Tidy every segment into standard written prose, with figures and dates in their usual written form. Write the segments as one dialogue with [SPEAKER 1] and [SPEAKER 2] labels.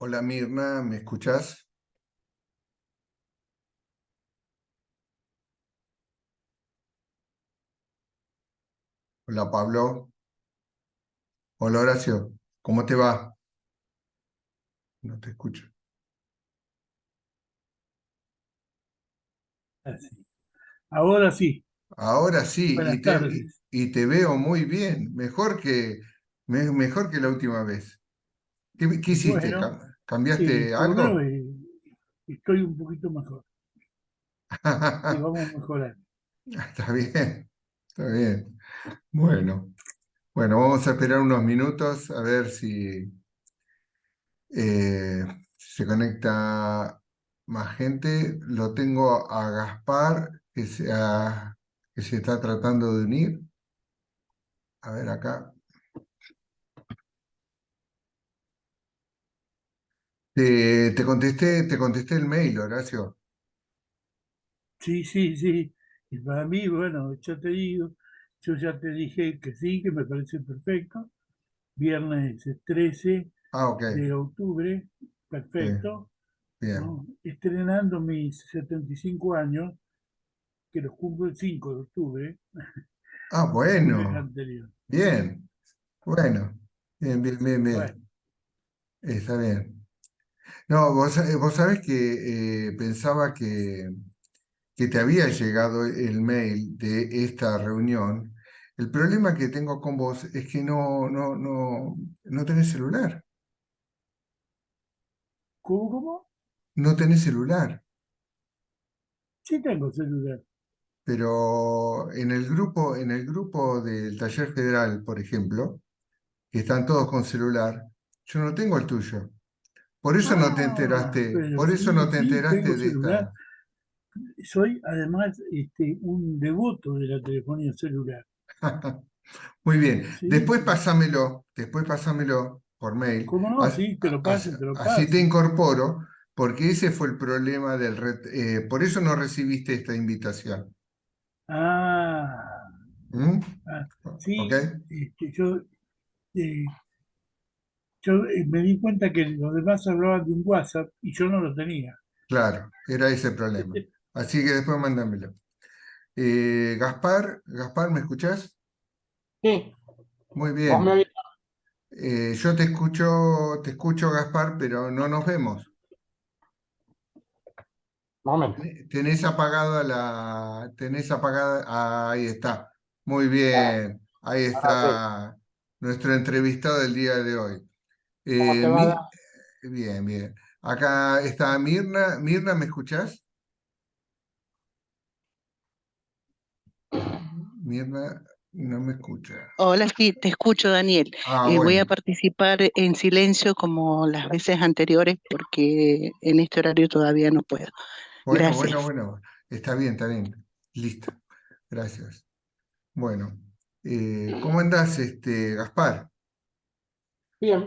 [SPEAKER 1] Hola Mirna, ¿me escuchás? Hola Pablo. Hola Horacio. ¿Cómo te va? No te escucho.
[SPEAKER 2] Así. Ahora sí,
[SPEAKER 1] Ahora sí,
[SPEAKER 2] buenas tardes.
[SPEAKER 1] y te veo muy bien, mejor que la última vez. ¿Qué hiciste?
[SPEAKER 2] Bueno,
[SPEAKER 1] ¿Cambiaste
[SPEAKER 2] por lo menos
[SPEAKER 1] algo?
[SPEAKER 2] estoy un poquito mejor y vamos mejorando.
[SPEAKER 1] Está bien, está bien. Bueno, bueno, vamos a esperar unos minutos a ver si se conecta más gente. Lo tengo a Gaspar, que se está tratando de unir. A ver acá. Te contesté el mail, Horacio.
[SPEAKER 2] Sí, sí, sí. Y para mí, bueno, ya te digo, yo ya te dije que sí, que me parece perfecto. Viernes 13
[SPEAKER 1] Ah, ok.
[SPEAKER 2] de octubre,
[SPEAKER 1] Sí,
[SPEAKER 2] perfecto,
[SPEAKER 1] bien.
[SPEAKER 2] ¿no? Estrenando mis 75 años, que los cumplo el 5 de octubre,
[SPEAKER 1] Ah,
[SPEAKER 2] el lunes
[SPEAKER 1] bueno.
[SPEAKER 2] anterior.
[SPEAKER 1] Bien. Bueno. Bien, bien, bien,
[SPEAKER 2] Bueno,
[SPEAKER 1] bien. Está bien. No, vos sabés que pensaba que te había llegado el mail de esta reunión. El problema que tengo con vos es que no tenés celular.
[SPEAKER 2] ¿cómo?
[SPEAKER 1] No tenés celular.
[SPEAKER 2] Sí tengo celular.
[SPEAKER 1] Pero en el grupo del Taller Federal, por ejemplo, que están todos con celular, yo no tengo el tuyo.
[SPEAKER 2] Ah, pero
[SPEAKER 1] Por eso
[SPEAKER 2] sí,
[SPEAKER 1] no te
[SPEAKER 2] sí, tengo
[SPEAKER 1] enteraste de
[SPEAKER 2] celular.
[SPEAKER 1] esta.
[SPEAKER 2] Soy además un devoto de la telefonía celular.
[SPEAKER 1] Muy bien.
[SPEAKER 2] Sí, sí.
[SPEAKER 1] Después pásamelo por mail.
[SPEAKER 2] ¿Cómo no? Sí, te lo paso, te lo
[SPEAKER 1] Así te
[SPEAKER 2] paso.
[SPEAKER 1] incorporo, porque ese fue el problema por eso no recibiste esta invitación.
[SPEAKER 2] Ah,
[SPEAKER 1] ¿Mm?
[SPEAKER 2] ah,
[SPEAKER 1] ¿Ok?
[SPEAKER 2] sí, eh, yo me di cuenta que los demás hablaban de un WhatsApp y yo no lo tenía.
[SPEAKER 1] Claro, era ese el problema. Así que después mándamelo. Gaspar, ¿me escuchás?
[SPEAKER 3] Sí,
[SPEAKER 1] Muy
[SPEAKER 3] vos me
[SPEAKER 1] bien.
[SPEAKER 3] oís.
[SPEAKER 1] Yo te escucho, Gaspar, pero no nos vemos.
[SPEAKER 3] Momento.
[SPEAKER 1] Tenés apagada, ahí está. Muy
[SPEAKER 3] Ah,
[SPEAKER 1] bien, ahí
[SPEAKER 3] ahora sí.
[SPEAKER 1] está nuestro entrevistado del día de hoy.
[SPEAKER 3] ¿Cómo
[SPEAKER 1] Eh,
[SPEAKER 3] te va?
[SPEAKER 1] Mi- bien, bien. Acá está Mirna. Mirna, ¿me escuchás? Mirna no me escucha.
[SPEAKER 4] Hola, sí, te escucho, Daniel.
[SPEAKER 1] Ah,
[SPEAKER 4] Voy a
[SPEAKER 1] bueno.
[SPEAKER 4] participar en silencio como las veces anteriores porque en este horario todavía no puedo.
[SPEAKER 1] Bueno, bueno,
[SPEAKER 4] Gracias.
[SPEAKER 1] bueno. Está bien, está bien. Listo. Gracias. Bueno, ¿cómo andás, Gaspar?
[SPEAKER 3] Bien,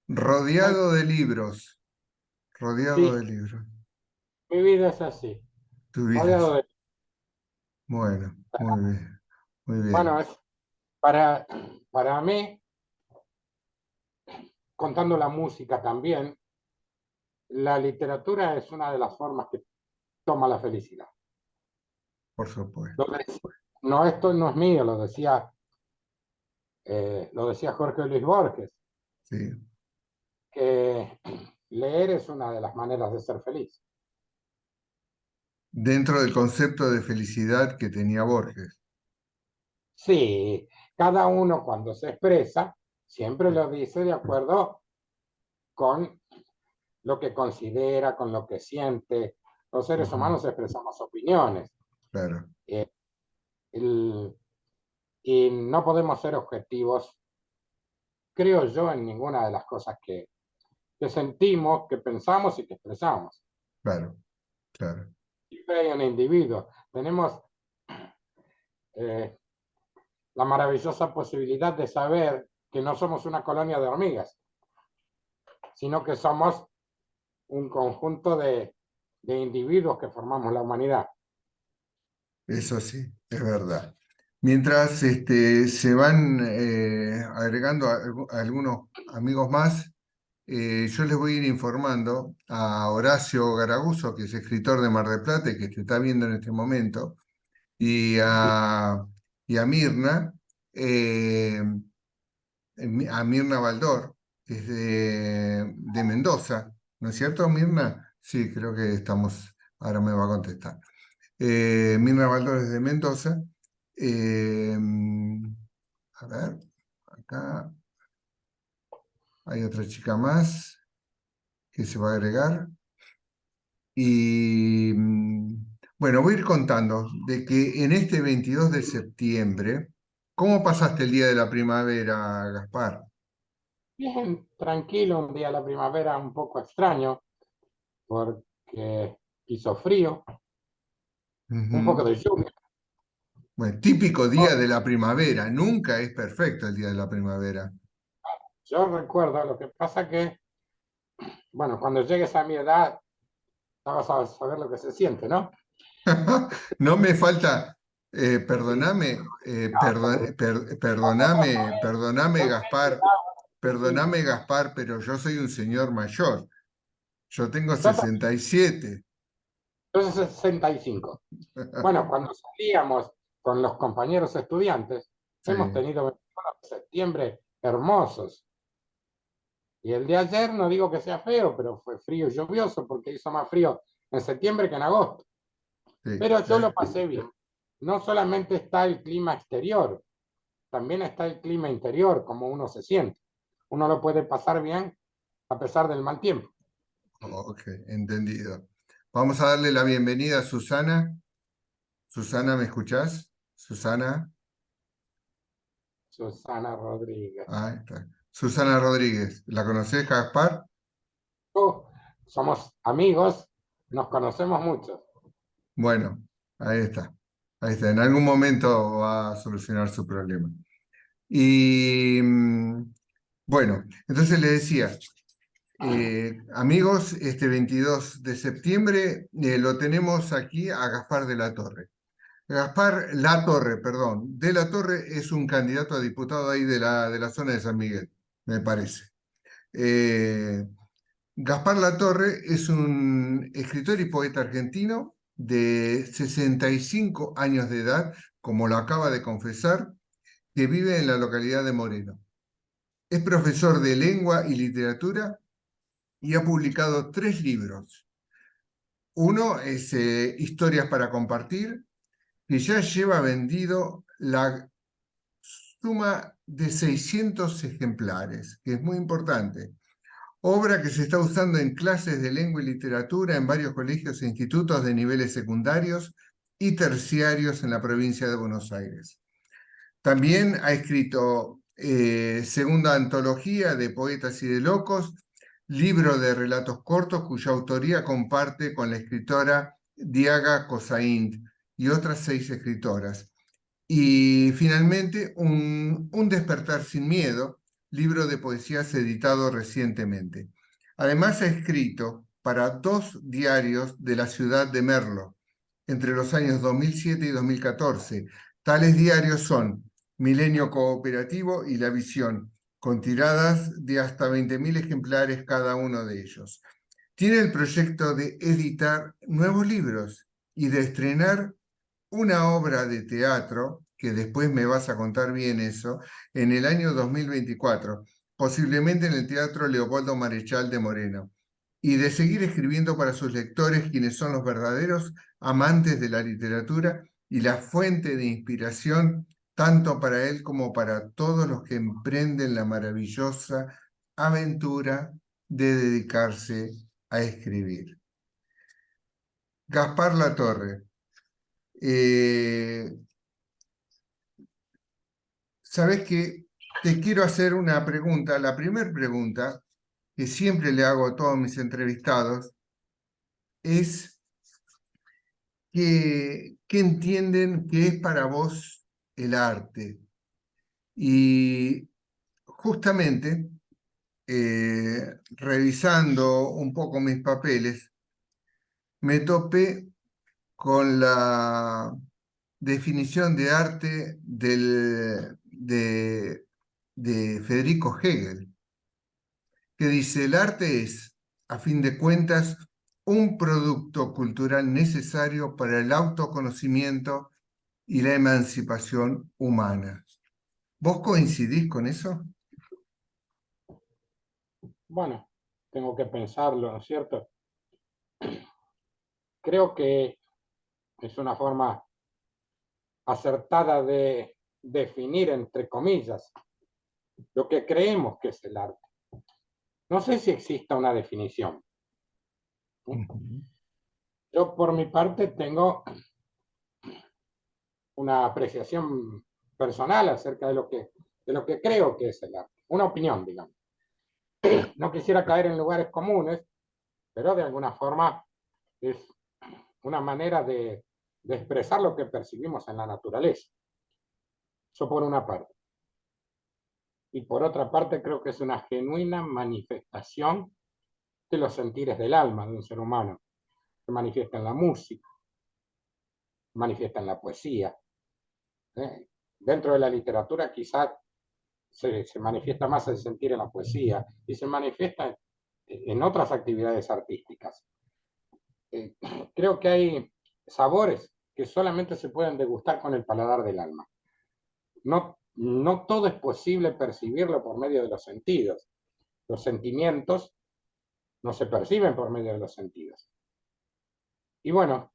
[SPEAKER 3] muy
[SPEAKER 1] Rodeado de libros. Rodeado
[SPEAKER 3] sí,
[SPEAKER 1] de libros.
[SPEAKER 3] mi vida es así.
[SPEAKER 1] Tu vida
[SPEAKER 3] Rodeado
[SPEAKER 1] es.
[SPEAKER 3] de...
[SPEAKER 1] Bueno, muy bien. Muy
[SPEAKER 3] Bueno,
[SPEAKER 1] bien.
[SPEAKER 3] es para, para mí, contando la música también, la literatura es una de las formas que toma la felicidad.
[SPEAKER 1] Por supuesto.
[SPEAKER 3] Lo de- no, esto no es mío, lo decía Jorge Luis Borges,
[SPEAKER 1] Sí.
[SPEAKER 3] que leer es una de las maneras de ser feliz.
[SPEAKER 1] Dentro del concepto de felicidad que tenía Borges.
[SPEAKER 3] Sí, cada uno cuando se expresa siempre lo dice de acuerdo con lo que considera, con lo que siente. Los seres
[SPEAKER 1] Ujú.
[SPEAKER 3] humanos expresamos opiniones
[SPEAKER 1] Claro.
[SPEAKER 3] eh, el- y no podemos ser objetivos, creo yo, en ninguna de las cosas que sentimos, que pensamos y que expresamos.
[SPEAKER 1] Claro. Claro.
[SPEAKER 3] Siempre hay un individuo. Tenemos eh, la maravillosa posibilidad de saber que no somos una colonia de hormigas, sino que somos un conjunto de individuos que formamos la humanidad.
[SPEAKER 1] Eso sí, es verdad. Mientras se van agregando algunos amigos más, yo les voy a ir informando a Horacio Garaguso, que es escritor de Mar del Plata y que te está viendo en este momento, y a Mirna, eh, a Mirna Baldor, que es de Mendoza, ¿no es cierto, Mirna? Sí, creo que estamos, ahora me va a contestar. Mirna Baldor es de Mendoza. Eh, a ver, acá hay otra chica más que se va a agregar. Y bueno, voy a ir contando de que en este 22 de septiembre, ¿cómo pasaste el día de la primavera, Gaspar?
[SPEAKER 3] Bien, tranquilo, un día de la primavera un poco extraño, porque hizo frío, un poco
[SPEAKER 1] Ujú.
[SPEAKER 3] de lluvia.
[SPEAKER 1] Bueno, típico día de la primavera, nunca es perfecto el día de la primavera.
[SPEAKER 3] Yo recuerdo, lo que pasa que, bueno, cuando llegues a mi edad, ya vas a saber lo que se siente, ¿no?
[SPEAKER 1] No me falta, perdóname, perdóname, perdóname, Gaspar, pero yo soy un señor mayor. Yo tengo
[SPEAKER 3] Yo
[SPEAKER 1] 67.
[SPEAKER 3] también soy 65. Bueno, cuando salíamos con los compañeros estudiantes, hemos
[SPEAKER 1] Sí.
[SPEAKER 3] tenido 21 de septiembre hermosos. Y el de ayer no digo que sea feo, pero fue frío y lluvioso porque hizo más frío en septiembre que en agosto.
[SPEAKER 1] Sí,
[SPEAKER 3] Pero yo lo pasé bien. No solamente está el clima exterior, también está el clima interior, como uno se siente. Uno lo puede pasar bien a pesar del mal tiempo.
[SPEAKER 1] ok, entendido. Vamos a darle la bienvenida a Susana. Susana, ¿me escuchás? Susana,
[SPEAKER 3] Susana Rodríguez.
[SPEAKER 1] ahí está. Susana Rodríguez, ¿la conocés, Gaspar?
[SPEAKER 3] Oh, somos amigos, nos conocemos mucho.
[SPEAKER 1] Bueno, ahí está. Ahí está. En algún momento va a solucionar su problema. Y bueno, entonces le decía, amigos, este 22 de septiembre lo tenemos aquí a Gaspar de la Torre. Gaspar Latorre, perdón. De la Torre es un candidato a diputado ahí de la zona de San Miguel, me parece. Eh, Gaspar Latorre es un escritor y poeta argentino de 65 años de edad, como lo acaba de confesar, que vive en la localidad de Moreno. Es profesor de lengua y literatura y ha publicado 3 libros. Uno es Historias para compartir, que ya lleva vendido la suma de 600 ejemplares, que es muy importante. Obra que se está usando en clases de lengua y literatura en varios colegios e institutos de niveles secundarios y terciarios en la provincia de Buenos Aires. También ha escrito segunda antología de poetas y de locos, libro de relatos cortos cuya autoría comparte con la escritora Diaga Cosaint y otras 6 escritoras. Y finalmente, un despertar sin miedo, libro de poesías editado recientemente. Además, ha escrito para 2 diarios de la ciudad de Merlo entre los años 2007 y 2014. Tales diarios son Milenio Cooperativo y La Visión, con tiradas de hasta 20.000 ejemplares cada uno de ellos. Tiene el proyecto de editar nuevos libros y de estrenar una obra de teatro, que después me vas a contar bien eso, en el año 2024, posiblemente en el Teatro Leopoldo Marechal de Moreno, y de seguir escribiendo para sus lectores, quienes son los verdaderos amantes de la literatura y la fuente de inspiración tanto para él como para todos los que emprenden la maravillosa aventura de dedicarse a escribir. Gaspar Latorre. Eh, Sabes que te quiero hacer una pregunta. La primera pregunta que siempre le hago a todos mis entrevistados es ¿qué entienden que es para vos el arte? Y justamente, revisando un poco mis papeles, me topé con la definición de arte de Federico Hegel. que dice, el arte es, a fin de cuentas, un producto cultural necesario para el autoconocimiento y la emancipación humana. ¿Vos coincidís con eso?
[SPEAKER 3] Bueno, tengo que pensarlo, ¿no es cierto? Creo que es una forma acertada de definir, entre comillas, lo que creemos que es el arte. No sé si exista una definición.
[SPEAKER 1] Ujú.
[SPEAKER 3] Yo, por mi parte, tengo una apreciación personal acerca de lo que creo que es el arte. Una opinión, digamos. No quisiera caer en lugares comunes, pero de alguna forma es una manera de expresar lo que percibimos en la naturaleza. Eso por una parte. Y por otra parte, creo que es una genuina manifestación de los sentires del alma de un ser humano. Se manifiesta en la música, se manifiesta en la poesía. ¿Eh? Dentro de la literatura quizás se manifiesta más el sentir en la poesía y se manifiesta en otras actividades artísticas. Eh, Creo que hay sabores que solamente se pueden degustar con el paladar del alma. No todo es posible percibirlo por medio de los sentidos. Los sentimientos no se perciben por medio de los sentidos. Y bueno,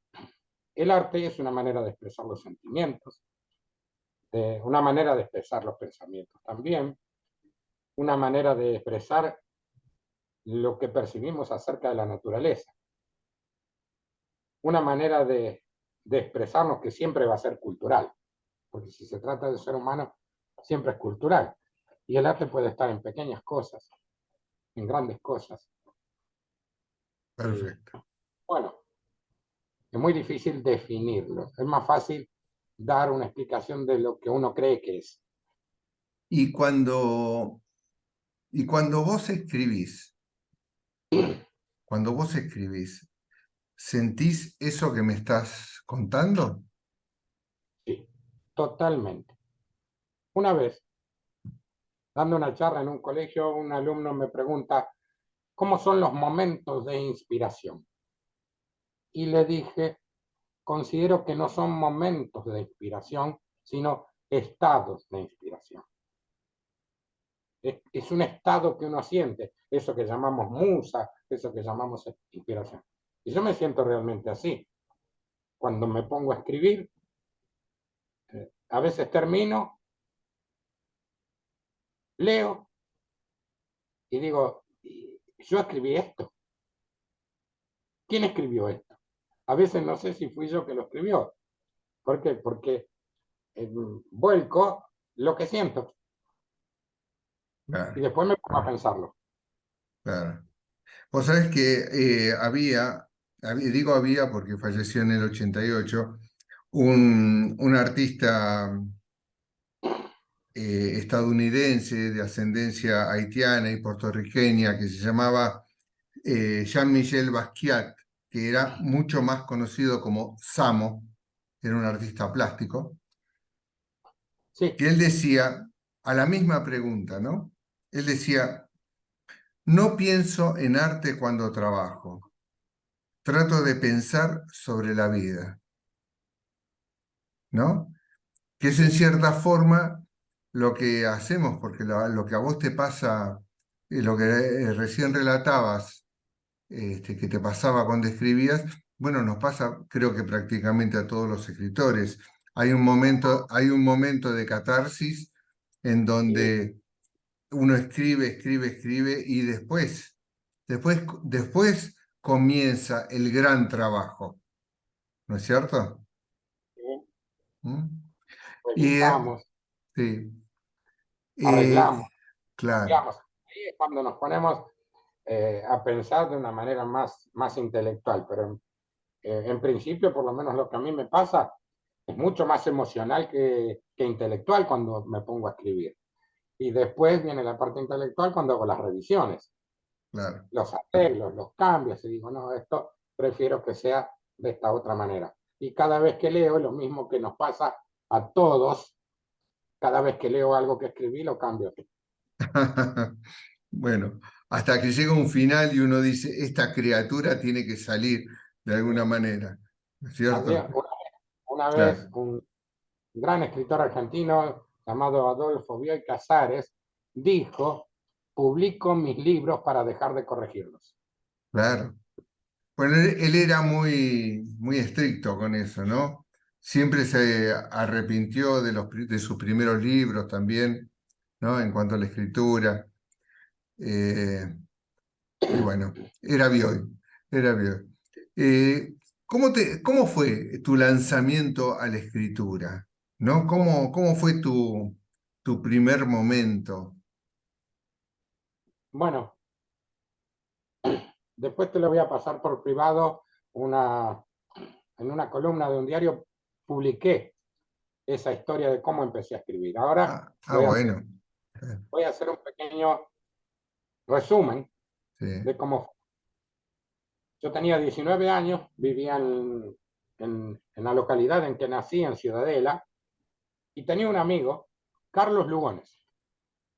[SPEAKER 3] el arte es una manera de expresar los sentimientos, una manera de expresar los pensamientos también, una manera de expresar lo que percibimos acerca de la naturaleza, una manera de expresarnos que siempre va a ser cultural, porque si se trata de ser humano, siempre es cultural. Y el arte puede estar en pequeñas cosas, en grandes cosas.
[SPEAKER 1] Perfecto.
[SPEAKER 3] Bueno, es muy difícil definirlo. Es más fácil dar una explicación de lo que uno cree que es.
[SPEAKER 1] Y cuando, y cuando vos escribís, ¿sentís eso que me estás contando?
[SPEAKER 3] Sí, totalmente. Una vez, dando una charla en un colegio, un alumno me pregunta, ¿cómo son los momentos de inspiración? Y le dije, considero que no son momentos de inspiración, sino estados de inspiración. Es un estado que uno siente, eso que llamamos musa, eso que llamamos inspiración. Y yo me siento realmente así. Cuando me pongo a escribir, a veces termino, leo y digo, yo escribí esto. ¿Quién escribió esto? A veces no sé si fui yo que lo escribió. ¿Por qué? Porque vuelco lo que siento y
[SPEAKER 1] Claro,
[SPEAKER 3] después me pongo a pensarlo.
[SPEAKER 1] claro. Vos sabés que digo había porque falleció en el 88, un artista estadounidense de ascendencia haitiana y puertorriqueña que se llamaba Jean-Michel Basquiat, que era mucho más conocido como Samo, era un artista plástico,
[SPEAKER 3] Sí,
[SPEAKER 1] que él decía, a la misma pregunta, ¿no? Él decía, no pienso en arte cuando trabajo, trato de pensar sobre la vida, ¿no? Que es en
[SPEAKER 3] sí,
[SPEAKER 1] cierta forma lo que hacemos, porque lo que a vos te pasa, lo que recién relatabas, que te pasaba cuando escribías, bueno, nos pasa creo que prácticamente a todos los escritores. Hay un momento de catarsis en
[SPEAKER 3] sí,
[SPEAKER 1] donde uno escribe, escribe, escribe y después comienza el gran trabajo, ¿no es cierto?
[SPEAKER 3] sí.
[SPEAKER 1] ¿Mm? Y
[SPEAKER 3] Revisamos,
[SPEAKER 1] sí, eh,
[SPEAKER 3] arreglamos,
[SPEAKER 1] claro,
[SPEAKER 3] cambiamos. Ahí es cuando nos ponemos a pensar de una manera más intelectual, pero en principio, por lo menos lo que a mí me pasa, es mucho más emocional que intelectual cuando me pongo a escribir. Y después viene la parte intelectual cuando hago las revisiones,
[SPEAKER 1] claro.
[SPEAKER 3] los arreglos, los cambios, y digo, no, esto prefiero que sea de esta otra manera. Y cada vez que leo, lo mismo que nos pasa a todos, cada vez que leo algo que escribí, lo cambio.
[SPEAKER 1] Bueno, hasta que llega un final y uno dice, esta criatura tiene que salir de alguna manera, ¿no es
[SPEAKER 3] Así es,
[SPEAKER 1] cierto?
[SPEAKER 3] una vez
[SPEAKER 1] Claro,
[SPEAKER 3] un gran escritor argentino llamado Adolfo Bioy Casares dijo, publico mis libros para dejar de corregirlos.
[SPEAKER 1] claro. Bueno, él era muy estricto con eso, ¿no? Siempre se arrepintió de sus primeros libros también, ¿no? En cuanto a la escritura. Eh, y bueno, era Bioy, era Bioy. Eh, ¿Cómo fue tu lanzamiento a la escritura? ¿No? ¿Cómo fue tu primer momento?
[SPEAKER 3] Bueno, después te lo voy a pasar por privado. En una columna de un diario publiqué esa historia de cómo empecé a escribir. Ahora
[SPEAKER 1] Bueno,
[SPEAKER 3] voy a hacer un pequeño resumen
[SPEAKER 1] sí.
[SPEAKER 3] de cómo fue. Yo tenía 19 años, vivía en la localidad en que nací, en Ciudadela, y tenía un amigo, Carlos Lugones.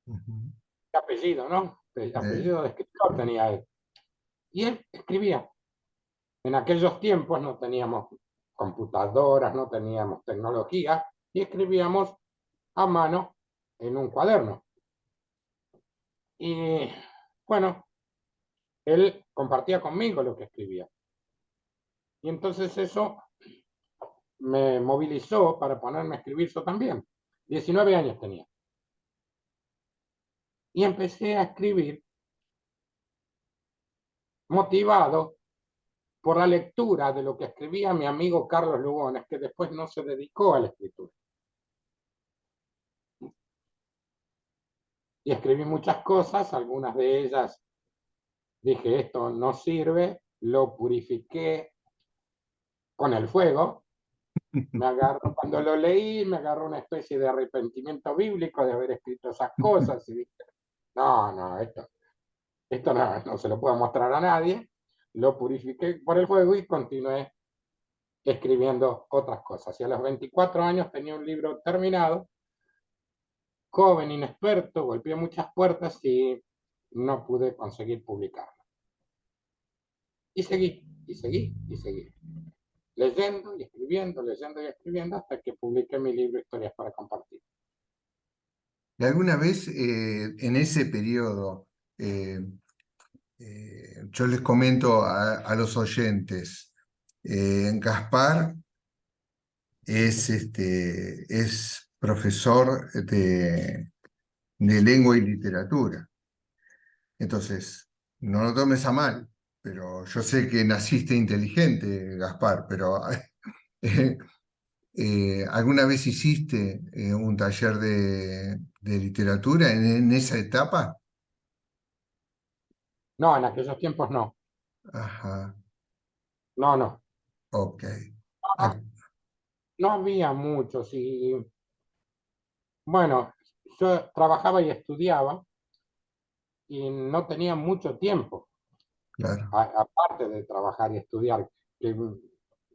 [SPEAKER 1] Ujú.
[SPEAKER 3] ¿Qué apellido, no? Apellido de escritor tenía él. Y él escribía. En aquellos tiempos no teníamos computadoras, no teníamos tecnología, y escribíamos a mano en un cuaderno. Y bueno, él compartía conmigo lo que escribía. Y entonces eso me movilizó para ponerme a escribir yo también. 19 años tenía. Y empecé a escribir motivado por la lectura de lo que escribía mi amigo Carlos Lugones, que después no se dedicó a la escritura. Y escribí muchas cosas, algunas de ellas dije, esto no sirve, lo purifiqué con el fuego. Me agarró, cuando lo leí, me agarró una especie de arrepentimiento bíblico de haber escrito esas cosas. Y dije, no, esto no se lo puedo mostrar a nadie. Lo purifiqué por el fuego y continué escribiendo otras cosas. Y a los 24 años tenía un libro terminado, joven, inexperto, golpeé muchas puertas y no pude conseguir publicarlo. Y seguí, y seguí, y seguí. Leyendo y escribiendo, hasta que publiqué mi libro Historias para compartir.
[SPEAKER 1] ¿Y alguna vez en ese periodo, yo les comento a los oyentes, Gaspar es profesor de lengua y literatura. Entonces, no lo tomes a mal, pero yo sé que naciste inteligente, Gaspar, pero ¿alguna vez hiciste un taller de literatura en esa etapa?
[SPEAKER 3] No, en aquellos tiempos no.
[SPEAKER 1] Ajá,
[SPEAKER 3] No.
[SPEAKER 1] ok.
[SPEAKER 3] No,
[SPEAKER 1] Ah,
[SPEAKER 3] no había muchos. Y bueno, yo trabajaba y estudiaba y no tenía mucho tiempo,
[SPEAKER 1] claro.
[SPEAKER 3] aparte de trabajar y estudiar. Que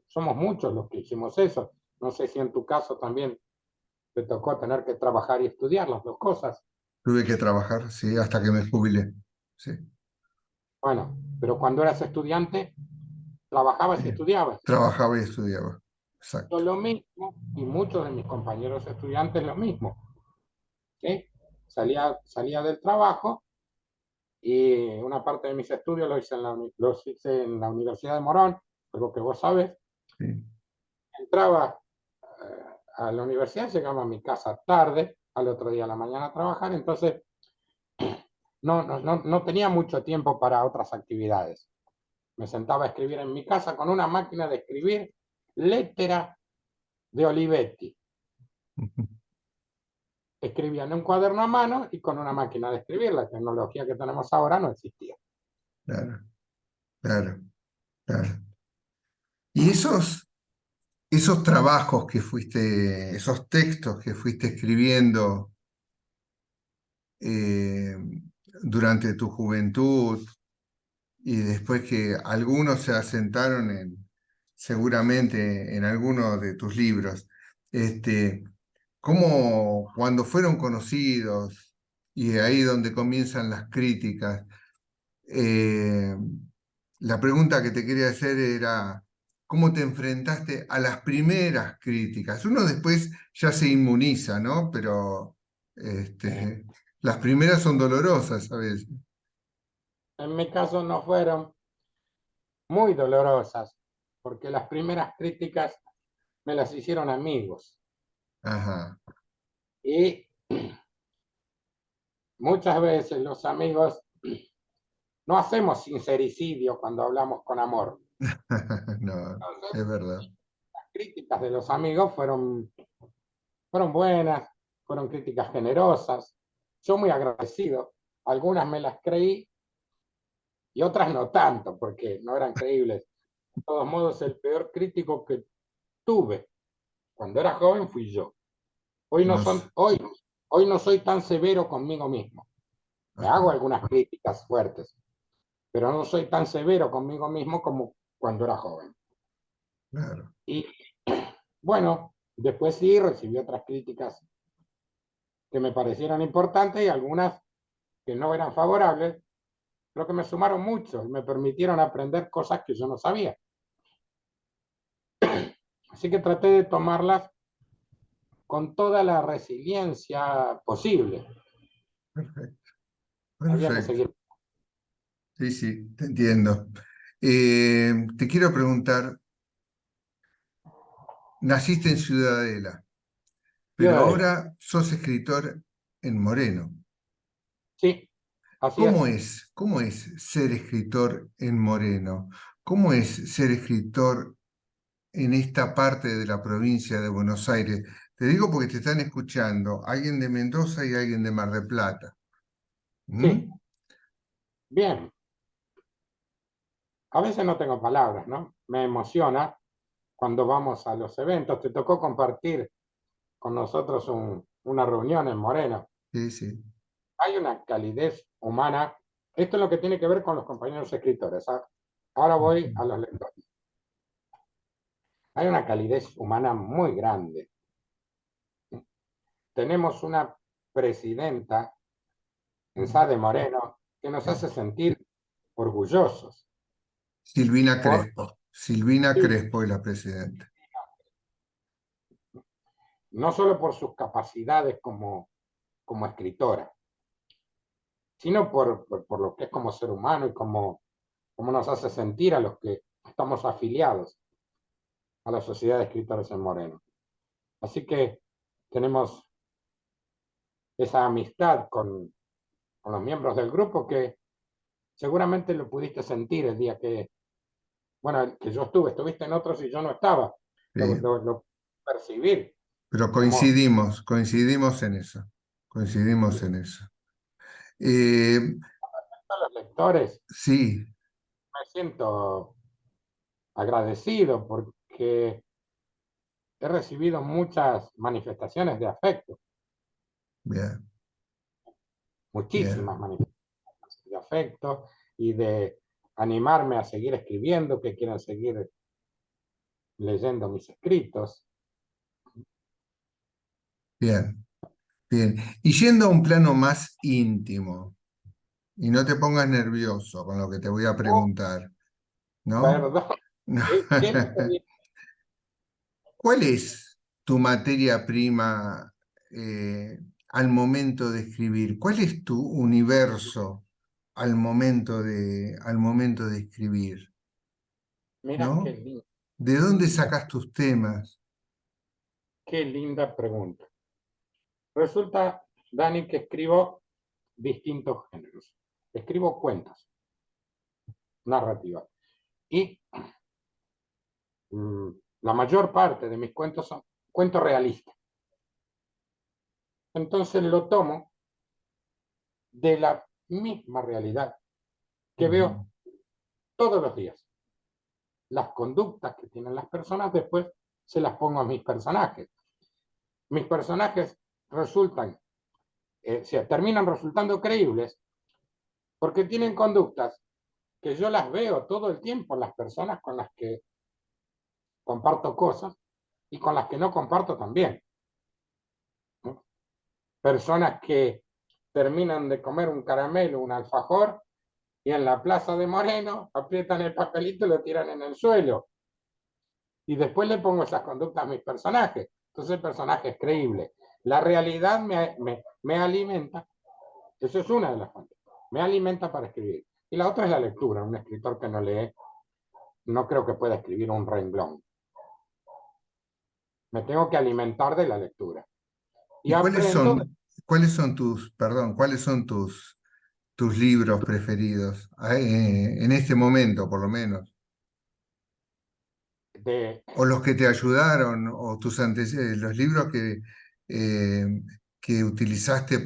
[SPEAKER 3] somos muchos los que hicimos eso. No sé si en tu caso también te tocó tener que trabajar y estudiar las dos cosas.
[SPEAKER 1] Tuve que trabajar, sí, hasta que me jubilé. Sí,
[SPEAKER 3] Bueno, pero cuando eras estudiante, trabajabas y
[SPEAKER 1] sí.
[SPEAKER 3] estudiabas.
[SPEAKER 1] Trabajaba y estudiaba.
[SPEAKER 3] Yo
[SPEAKER 1] Exacto.
[SPEAKER 3] lo mismo y muchos de mis compañeros estudiantes lo mismo. ¿Sí? Salía del trabajo y una parte de mis estudios los hice en la Universidad de Morón, algo que vos sabes.
[SPEAKER 1] Sí.
[SPEAKER 3] Entraba a la universidad, llegaba a mi casa tarde, al otro día a la mañana a trabajar, entonces no tenía mucho tiempo para otras actividades. Me sentaba a escribir en mi casa con una máquina de escribir lettera de Olivetti. Escribía en un cuaderno a mano y con una máquina de escribir. La tecnología que tenemos ahora no existía.
[SPEAKER 1] Claro, claro, claro. Y esos trabajos que fuiste, esos textos que fuiste escribiendo eh, durante tu juventud y después que algunos se asentaron seguramente en algunos de tus libros, este, ¿cómo cuando fueron conocidos y ahí donde comienzan las críticas? Eh, la pregunta que te quería hacer era, ¿cómo te enfrentaste a las primeras críticas? Uno después ya se inmuniza, ¿no? Pero las primeras son dolorosas a veces.
[SPEAKER 3] En mi caso no fueron muy dolorosas, porque las primeras críticas me las hicieron amigos.
[SPEAKER 1] Ajá,
[SPEAKER 3] Y muchas veces los amigos no hacemos sincericidio cuando hablamos con amor.
[SPEAKER 1] no,
[SPEAKER 3] Entonces,
[SPEAKER 1] es verdad.
[SPEAKER 3] las críticas de los amigos fueron buenas, fueron críticas generosas. Yo muy agradecido. Algunas me las creí y otras no tanto, porque no eran creíbles. De todos modos, el peor crítico que tuve cuando era joven fui yo. Hoy no,
[SPEAKER 1] Nos,
[SPEAKER 3] son, hoy no soy tan severo conmigo mismo. Me hago
[SPEAKER 1] ajá,
[SPEAKER 3] algunas críticas fuertes, pero no soy tan severo conmigo mismo como cuando era joven.
[SPEAKER 1] claro.
[SPEAKER 3] Y bueno, después sí recibí otras críticas que me parecieron importantes y algunas que no eran favorables, pero que me sumaron mucho y me permitieron aprender cosas que yo no sabía. Así que traté de tomarlas con toda la resiliencia posible.
[SPEAKER 1] Perfecto,
[SPEAKER 3] Había que
[SPEAKER 1] perfecto.
[SPEAKER 3] seguir.
[SPEAKER 1] Sí, sí, te entiendo. Te quiero preguntar, naciste en Ciudadela, pero
[SPEAKER 3] Ciudadela.
[SPEAKER 1] ahora sos escritor en Moreno.
[SPEAKER 3] Sí, así es.
[SPEAKER 1] Cómo es ser escritor en Moreno? ¿Cómo es ser escritor en esta parte de la provincia de Buenos Aires? Te digo porque te están escuchando alguien de Mendoza y alguien de Mar del Plata.
[SPEAKER 3] Sí,
[SPEAKER 1] ¿Mm?
[SPEAKER 3] bien. A veces no tengo palabras, ¿no? Me emociona cuando vamos a los eventos. Te tocó compartir con nosotros una reunión en Moreno.
[SPEAKER 1] Sí, sí.
[SPEAKER 3] Hay una calidez humana. Esto es lo que tiene que ver con los compañeros escritores. ¿Ah? Ahora voy a los lectores. Hay una calidez humana muy grande. Tenemos una presidenta en Sade Moreno que nos
[SPEAKER 1] Sí.
[SPEAKER 3] hace sentir orgullosos.
[SPEAKER 1] Silvina
[SPEAKER 3] Por,
[SPEAKER 1] Crespo. Silvina
[SPEAKER 3] sí,
[SPEAKER 1] Crespo es la presidenta.
[SPEAKER 3] no solo por sus capacidades como escritora, sino por lo que es como ser humano y como nos hace sentir a los que estamos afiliados a la Sociedad de Escritores en Moreno. Así que tenemos esa amistad con los miembros del grupo que seguramente lo pudiste sentir el día bueno, que yo estuviste en otros y yo no estaba,
[SPEAKER 1] Sí.
[SPEAKER 3] lo percibir,
[SPEAKER 1] Pero
[SPEAKER 3] como
[SPEAKER 1] coincidimos en eso. Coincidimos en eso. Eh,
[SPEAKER 3] todos los lectores
[SPEAKER 1] sí,
[SPEAKER 3] me siento agradecido porque he recibido muchas manifestaciones de afecto,
[SPEAKER 1] bien, bien,
[SPEAKER 3] muchísimas manifestaciones de afecto y de animarme a seguir escribiendo, que quieran seguir leyendo mis escritos.
[SPEAKER 1] bien, bien. Y yendo a un plano más íntimo, y no te pongas nervioso con lo que te voy a
[SPEAKER 3] Oh,
[SPEAKER 1] preguntar, ¿no?
[SPEAKER 3] perdón,
[SPEAKER 1] No.
[SPEAKER 3] ¿qué es lo que viene?
[SPEAKER 1] ¿Cuál es tu materia prima al momento de escribir? ¿Cuál es tu universo al momento de escribir?
[SPEAKER 3] Mira
[SPEAKER 1] ¿No? ¿De dónde sacas tus temas?
[SPEAKER 3] qué linda pregunta. Resulta, Dani, que escribo distintos géneros. Escribo cuentos, narrativa. Y mm, la mayor parte de mis cuentos son cuentos realistas. Entonces lo tomo de la misma realidad que
[SPEAKER 1] Ujú.
[SPEAKER 3] veo todos los días. Las conductas que tienen las personas después se las pongo a mis personajes. Mis personajes resultan, terminan resultando creíbles porque tienen conductas que yo las veo todo el tiempo en las personas con las que comparto cosas y con las que no comparto también, ¿no? Personas que terminan de comer un caramelo, un alfajor, y en la Plaza de Moreno aprietan el papelito y lo tiran en el suelo. Y después le pongo esas conductas a mis personajes. Entonces el personaje es creíble. La realidad me alimenta. Eso es una de las fuentes. Me alimenta para escribir. Y la otra es la lectura. Un escritor que no lee, no creo que pueda escribir un renglón. Me tengo que alimentar de la lectura. Y
[SPEAKER 1] ¿Y
[SPEAKER 3] aprendo.
[SPEAKER 1] cuáles son tus libros preferidos? En este momento, por lo menos. O los que te ayudaron, o los libros eh, que utilizaste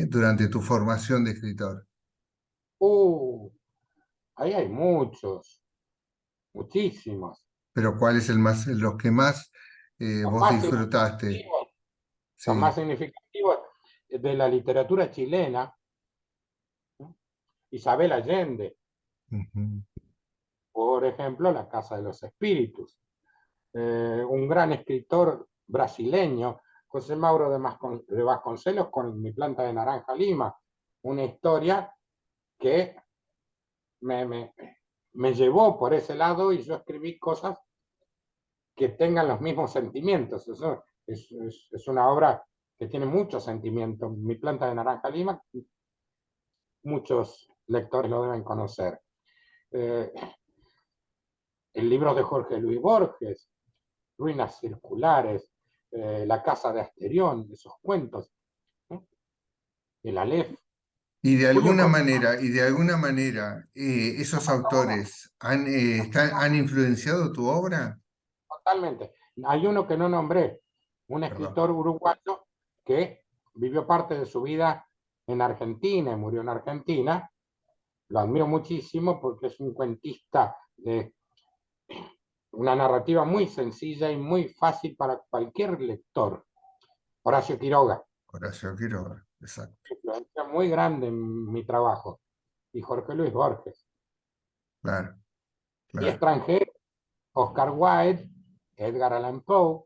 [SPEAKER 1] durante tu formación de escritor.
[SPEAKER 3] Ahí hay muchos, muchísimos.
[SPEAKER 1] Pero ¿cuál es los que más
[SPEAKER 3] Los
[SPEAKER 1] vos
[SPEAKER 3] más
[SPEAKER 1] disfrutaste?
[SPEAKER 3] significativos, los
[SPEAKER 1] Sí.
[SPEAKER 3] más significativos de la literatura chilena, ¿no? Isabel Allende,
[SPEAKER 1] Ujú.
[SPEAKER 3] por ejemplo, La Casa de los Espíritus. Un gran escritor brasileño, José Mauro de Vasconcelos, con Mi planta de naranja Lima. Una historia que me llevó por ese lado y yo escribí cosas que tengan los mismos sentimientos. Eso es una obra que tiene mucho sentimiento. Mi planta de naranja Lima, muchos lectores lo deben conocer. El libro de Jorge Luis Borges, Ruinas Circulares, La Casa de Asterión, esos cuentos, ¿no? El Aleph. Julio Cortázar.
[SPEAKER 1] Y de alguna manera, esos autores han influenciado tu obra.
[SPEAKER 3] Totalmente. Hay uno que no nombré, un
[SPEAKER 1] Perdón.
[SPEAKER 3] escritor uruguayo que vivió parte de su vida en Argentina y murió en Argentina. Lo admiro muchísimo porque es un cuentista de una narrativa muy sencilla y muy fácil para cualquier lector. Horacio Quiroga,
[SPEAKER 1] Horacio Quiroga, exacto.
[SPEAKER 3] influencia muy grande en mi trabajo. Y Jorge Luis Borges.
[SPEAKER 1] Claro,
[SPEAKER 3] Y
[SPEAKER 1] claro.
[SPEAKER 3] extranjero, Oscar Wilde, Edgar Allan Poe,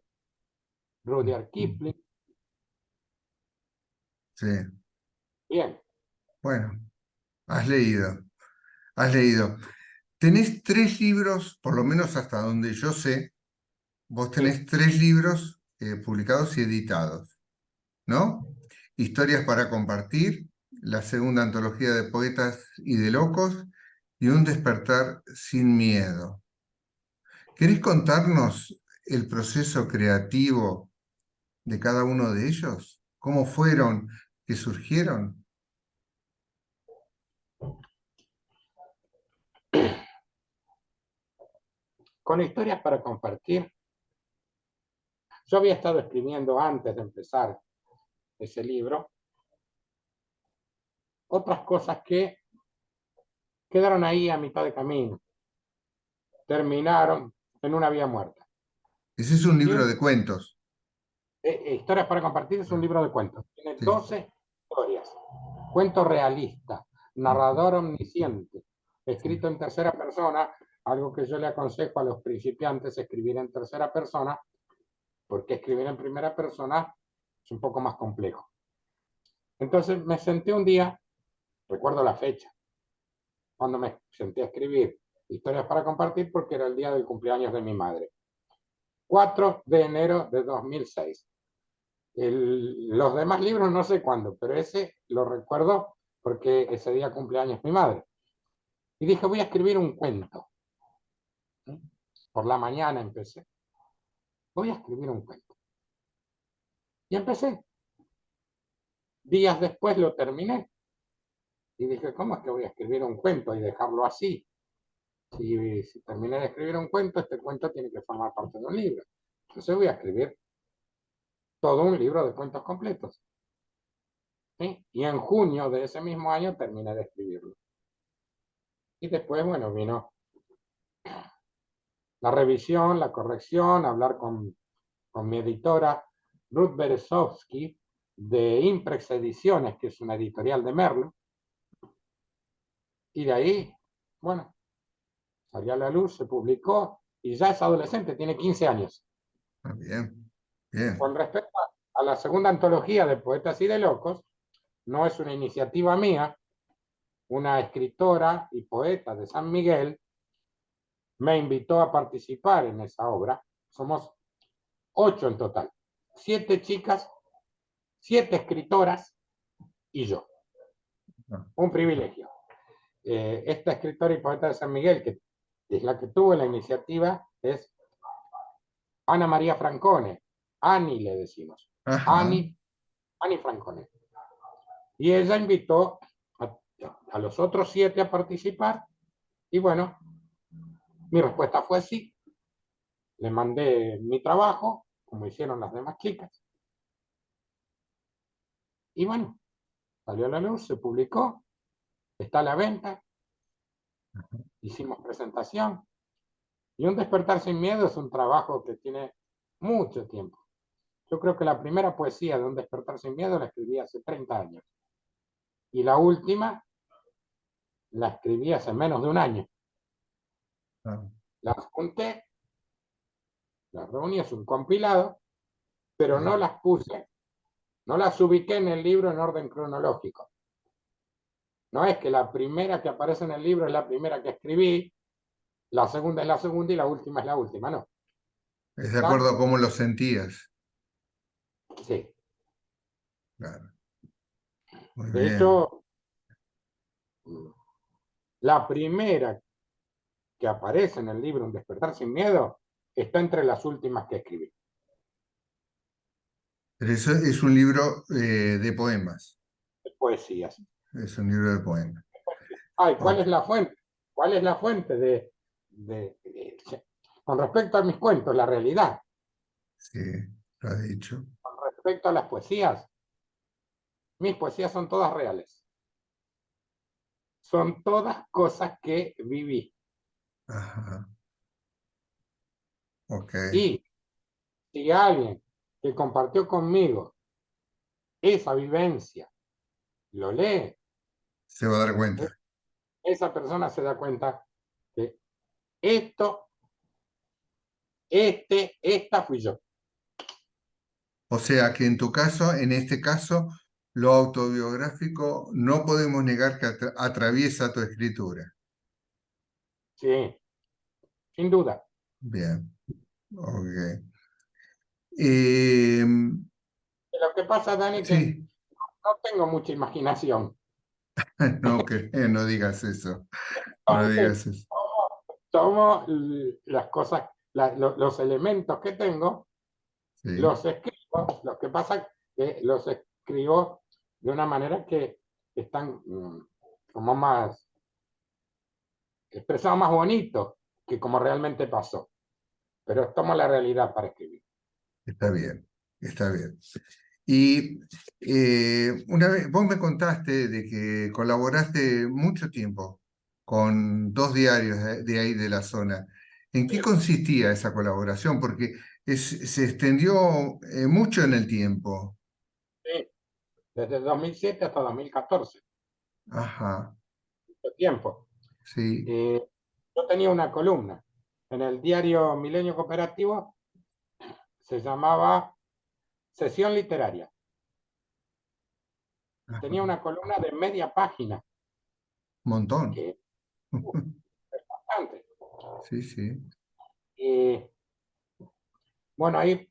[SPEAKER 3] Rudyard Kipling.
[SPEAKER 1] Sí,
[SPEAKER 3] Bien.
[SPEAKER 1] bueno, has leído, has leído. Tenés 3 libros, por lo menos hasta donde yo sé, vos
[SPEAKER 3] Sí.
[SPEAKER 1] tenés 3 libros publicados y editados, ¿no? Historias para compartir, la segunda antología de poetas y de locos, y Un despertar sin miedo. ¿Querés contarnos el proceso creativo de cada uno de ellos? ¿Cómo fueron que surgieron?
[SPEAKER 3] Con historias para compartir. Yo había estado escribiendo antes de empezar ese libro otras cosas que quedaron ahí a mitad de camino, terminaron en una vía muerta.
[SPEAKER 1] Ese es un
[SPEAKER 3] Y
[SPEAKER 1] libro de cuentos.
[SPEAKER 3] Historias para compartir es un libro de cuentos. Tiene
[SPEAKER 1] Sí.
[SPEAKER 3] 12 historias. Cuento realista, narrador omnisciente, escrito en tercera persona, algo que yo le aconsejo a los principiantes, escribir en tercera persona, porque escribir en primera persona es un poco más complejo. Entonces me senté un día, recuerdo la fecha, cuando me senté a escribir historias para compartir, porque era el día del cumpleaños de mi madre. 4 de enero de 2006. Los demás libros no sé cuándo, pero ese lo recuerdo porque ese día cumpleaños mi madre. Y dije, voy a escribir un cuento. Por la mañana empecé. Voy a escribir un cuento. Y empecé. Días después lo terminé. Y dije, ¿cómo es que voy a escribir un cuento y dejarlo así? Si terminé de escribir un cuento, este cuento tiene que formar parte de un libro. Entonces voy a escribir todo un libro de cuentos completos. ¿Sí? Y en junio de ese mismo año terminé de escribirlo. Y después, bueno, vino la revisión, la corrección, hablar con mi editora, Ruth Berezovsky, de Imprex Ediciones, que es una editorial de Merlo. Y de ahí, bueno, salió a la luz, se publicó y ya es adolescente, tiene 15 años.
[SPEAKER 1] Ah, bien, bien.
[SPEAKER 3] Con respecto a la segunda antología de Poetas y de Locos, no es una iniciativa mía, una escritora y poeta de San Miguel, me invitó a participar en esa obra. Somos 8 en total, 7 chicas, 7 escritoras y yo. Un privilegio. Esta escritora y poeta de San Miguel, que es la que tuvo la iniciativa, es Ana María Francone. Ani le decimos.
[SPEAKER 1] Ajá.
[SPEAKER 3] Ani Francone. Y ella invitó a los otros 7 a participar. Y bueno, mi respuesta fue sí. Le mandé mi trabajo, como hicieron las demás chicas. Y bueno, salió a la luz, se publicó, está a la venta, hicimos presentación. Y Un despertar sin miedo es un trabajo que tiene mucho tiempo. Yo creo que la primera poesía de Un despertar sin miedo la escribí hace 30 años. Y la última la escribí hace menos de un año.
[SPEAKER 1] Ah,
[SPEAKER 3] Las junté, las reuní, es un compilado, pero
[SPEAKER 1] sí.
[SPEAKER 3] no las puse, no las ubiqué en el libro en orden cronológico. No es que la primera que aparece en el libro es la primera que escribí, la segunda es la segunda y la última es la última, no.
[SPEAKER 1] Es de acuerdo a cómo lo sentías.
[SPEAKER 3] Sí.
[SPEAKER 1] Claro. Muy
[SPEAKER 3] De
[SPEAKER 1] bien.
[SPEAKER 3] hecho, la primera que aparece en el libro Un despertar sin miedo está entre las últimas que escribí.
[SPEAKER 1] Pero eso es un libro de poemas.
[SPEAKER 3] De poesías.
[SPEAKER 1] Es un libro de poemas.
[SPEAKER 3] Ay, ¿cuál
[SPEAKER 1] Ok.
[SPEAKER 3] es la fuente? ¿Cuál es la fuente con respecto a mis cuentos, la realidad?
[SPEAKER 1] Sí, lo has dicho.
[SPEAKER 3] Con respecto a las poesías, mis poesías son todas reales. Son todas cosas que viví.
[SPEAKER 1] Ajá. Ok.
[SPEAKER 3] Y si alguien que compartió conmigo esa vivencia lo lee,
[SPEAKER 1] Se va a dar cuenta.
[SPEAKER 3] esa persona se da cuenta que esta fui yo.
[SPEAKER 1] O sea que en tu caso, en este caso, lo autobiográfico no podemos negar que atraviesa tu escritura.
[SPEAKER 3] Sí, sin duda.
[SPEAKER 1] Bien. Ok. Eh,
[SPEAKER 3] Lo que pasa, Dani, que
[SPEAKER 1] sí,
[SPEAKER 3] no tengo mucha imaginación.
[SPEAKER 1] no, no digas eso. No
[SPEAKER 3] Entonces,
[SPEAKER 1] digas eso.
[SPEAKER 3] tomo las cosas, los elementos que tengo,
[SPEAKER 1] Sí,
[SPEAKER 3] los escribo. Lo que pasa es que los escribo de una manera que están como más expresado más bonito que como realmente pasó. Pero tomo la realidad para escribir.
[SPEAKER 1] está bien, está bien. Y una vez, vos me contaste de que colaboraste mucho tiempo con 2 diarios de ahí de la zona. ¿En qué consistía esa colaboración? Porque se extendió mucho en el tiempo.
[SPEAKER 3] Sí, desde 2007 hasta 2014,
[SPEAKER 1] Ajá,
[SPEAKER 3] mucho tiempo.
[SPEAKER 1] sí,
[SPEAKER 3] Yo tenía una columna en el diario Milenio Cooperativo, se llamaba Sesión Literaria.
[SPEAKER 1] ajá,
[SPEAKER 3] Tenía una columna de media página,
[SPEAKER 1] montón.
[SPEAKER 3] que es bastante.
[SPEAKER 1] Sí, sí.
[SPEAKER 3] Y bueno, ahí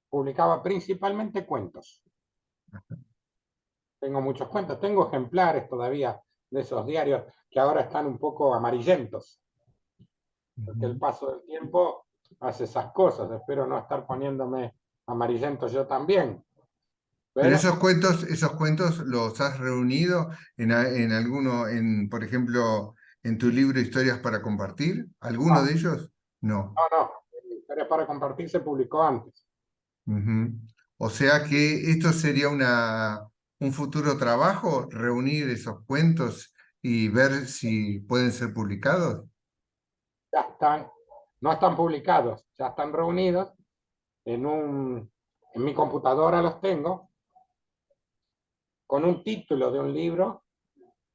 [SPEAKER 3] publicaba principalmente cuentos. Tengo muchos cuentos, tengo ejemplares todavía de esos diarios que ahora están un poco amarillentos, porque el
[SPEAKER 1] Ujú.
[SPEAKER 3] paso del tiempo hace esas cosas. Espero no estar poniéndome amarillento yo también.
[SPEAKER 1] Pero
[SPEAKER 3] Pero
[SPEAKER 1] esos cuentos los has reunido en alguno, por ejemplo, en tu libro Historias para compartir. ¿Alguno de ellos? No.
[SPEAKER 3] no, Historias para compartir se publicó antes.
[SPEAKER 1] Ujú. O sea que esto sería un futuro trabajo, reunir esos cuentos y ver si pueden ser publicados.
[SPEAKER 3] Ya están, no están publicados, ya están reunidos en mi computadora los tengo, con un título de un libro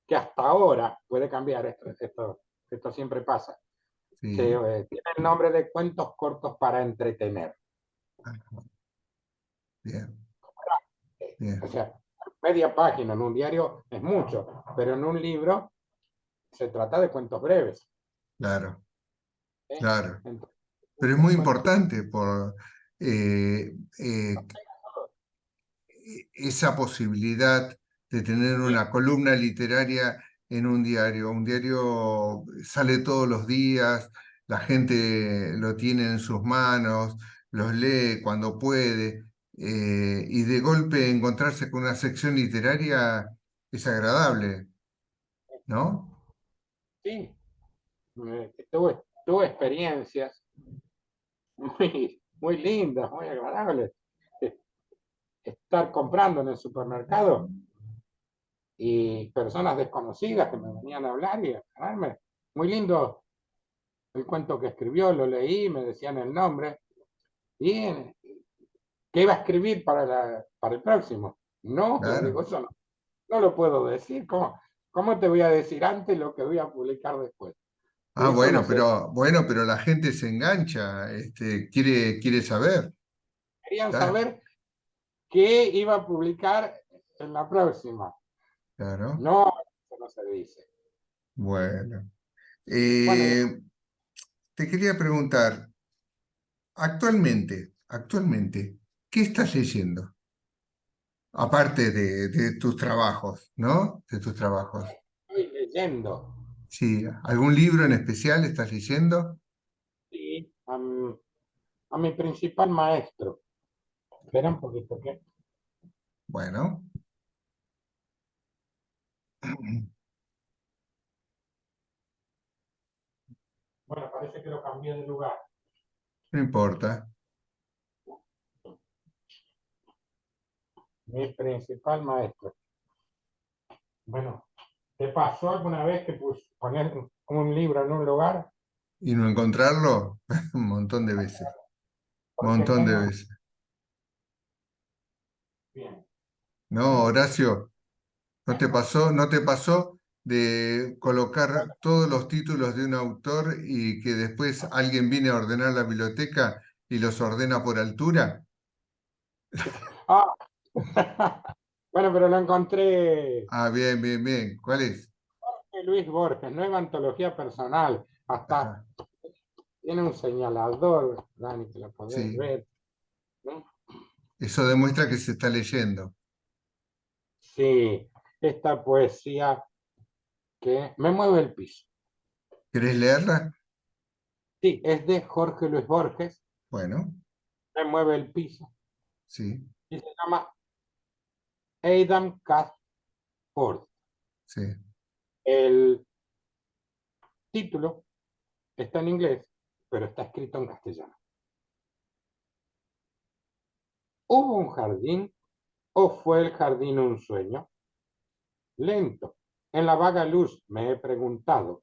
[SPEAKER 3] que hasta ahora puede cambiar, esto siempre pasa.
[SPEAKER 1] Sí.
[SPEAKER 3] Tiene el nombre de Cuentos cortos para entretener.
[SPEAKER 1] Ajá. Bien,
[SPEAKER 3] O
[SPEAKER 1] bien.
[SPEAKER 3] sea, media página en un diario es mucho, pero en un libro se trata de cuentos breves.
[SPEAKER 1] Claro,
[SPEAKER 3] ¿Eh?
[SPEAKER 1] claro.
[SPEAKER 3] Entonces,
[SPEAKER 1] Pero es
[SPEAKER 3] un
[SPEAKER 1] muy
[SPEAKER 3] cuento-
[SPEAKER 1] importante por eh, esa posibilidad de tener
[SPEAKER 3] sí,
[SPEAKER 1] una columna literaria en un diario. Un diario sale todos los días, la gente lo tiene en sus manos, los lee cuando puede, y de golpe encontrarse con una sección literaria es agradable, ¿no?
[SPEAKER 3] sí, tuve experiencias muy lindas, muy agradables. Eh, Estar comprando en el supermercado y personas desconocidas que me venían a hablar y a hablarme. Muy lindo el cuento que escribió, lo leí, me decían el nombre y que iba a escribir para el próximo. No, le digo,
[SPEAKER 1] Claro.
[SPEAKER 3] eso no, no lo puedo decir. ¿Cómo te voy a decir antes lo que voy a publicar después?
[SPEAKER 1] Ah,
[SPEAKER 3] Eso no se...
[SPEAKER 1] bueno, pero la gente se engancha, quiere saber.
[SPEAKER 3] Querían
[SPEAKER 1] Claro,
[SPEAKER 3] saber qué iba a publicar en la próxima.
[SPEAKER 1] claro.
[SPEAKER 3] No, eso no se dice.
[SPEAKER 1] Bueno.
[SPEAKER 3] Bueno, y
[SPEAKER 1] Eh, Te quería preguntar, actualmente, ¿qué estás leyendo? Aparte de tus trabajos, ¿no? De tus trabajos.
[SPEAKER 3] estoy leyendo.
[SPEAKER 1] Sí, ¿algún libro en especial estás leyendo?
[SPEAKER 3] Sí, a mi principal maestro. Espera un poquito, ¿qué?
[SPEAKER 1] Bueno,
[SPEAKER 3] Bueno, parece que lo cambié de lugar.
[SPEAKER 1] no importa,
[SPEAKER 3] Mi principal maestro. Bueno, ¿te pasó alguna vez que ponías un libro en un lugar?
[SPEAKER 1] y no encontrarlo un montón de veces,
[SPEAKER 3] Porque
[SPEAKER 1] montón de
[SPEAKER 3] tengo...
[SPEAKER 1] veces.
[SPEAKER 3] Bien.
[SPEAKER 1] No, Horacio, ¿no te pasó de colocar todos los títulos de un autor y que después alguien viene a ordenar la biblioteca y los ordena por altura?
[SPEAKER 3] Ah, bueno, pero lo encontré
[SPEAKER 1] Ah, bien, bien, bien. ¿Cuál es?
[SPEAKER 3] de Luis Borges, nueva antología personal. Hasta
[SPEAKER 1] Ajá,
[SPEAKER 3] tiene un señalador, Dani, que lo podés
[SPEAKER 1] sí.
[SPEAKER 3] ver. ¿No?
[SPEAKER 1] Eso demuestra que se está leyendo.
[SPEAKER 3] Sí, esta poesía que me mueve el piso.
[SPEAKER 1] ¿Querés leerla?
[SPEAKER 3] Sí, es de Jorge Luis Borges,
[SPEAKER 1] Bueno,
[SPEAKER 3] me mueve el piso.
[SPEAKER 1] sí,
[SPEAKER 3] Y se llama Adam Ford.
[SPEAKER 1] sí.
[SPEAKER 3] El título está en inglés, pero está escrito en castellano. ¿Hubo un jardín o fue el jardín un sueño? Lento, en la vaga luz me he preguntado,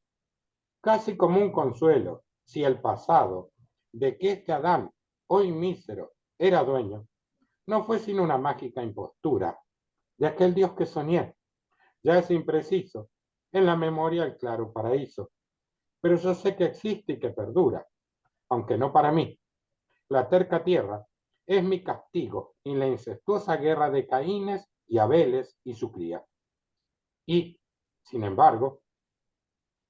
[SPEAKER 3] casi como un consuelo, si el pasado, de que este Adán, hoy mísero, era dueño, no fue sino una mágica impostura de aquel Dios que soñé. Ya es impreciso, en la memoria el claro paraíso, pero yo sé que existe y que perdura, aunque no para mí. La terca tierra es mi castigo en la incestuosa guerra de Caínes y Abeles y su cría. Y, sin embargo,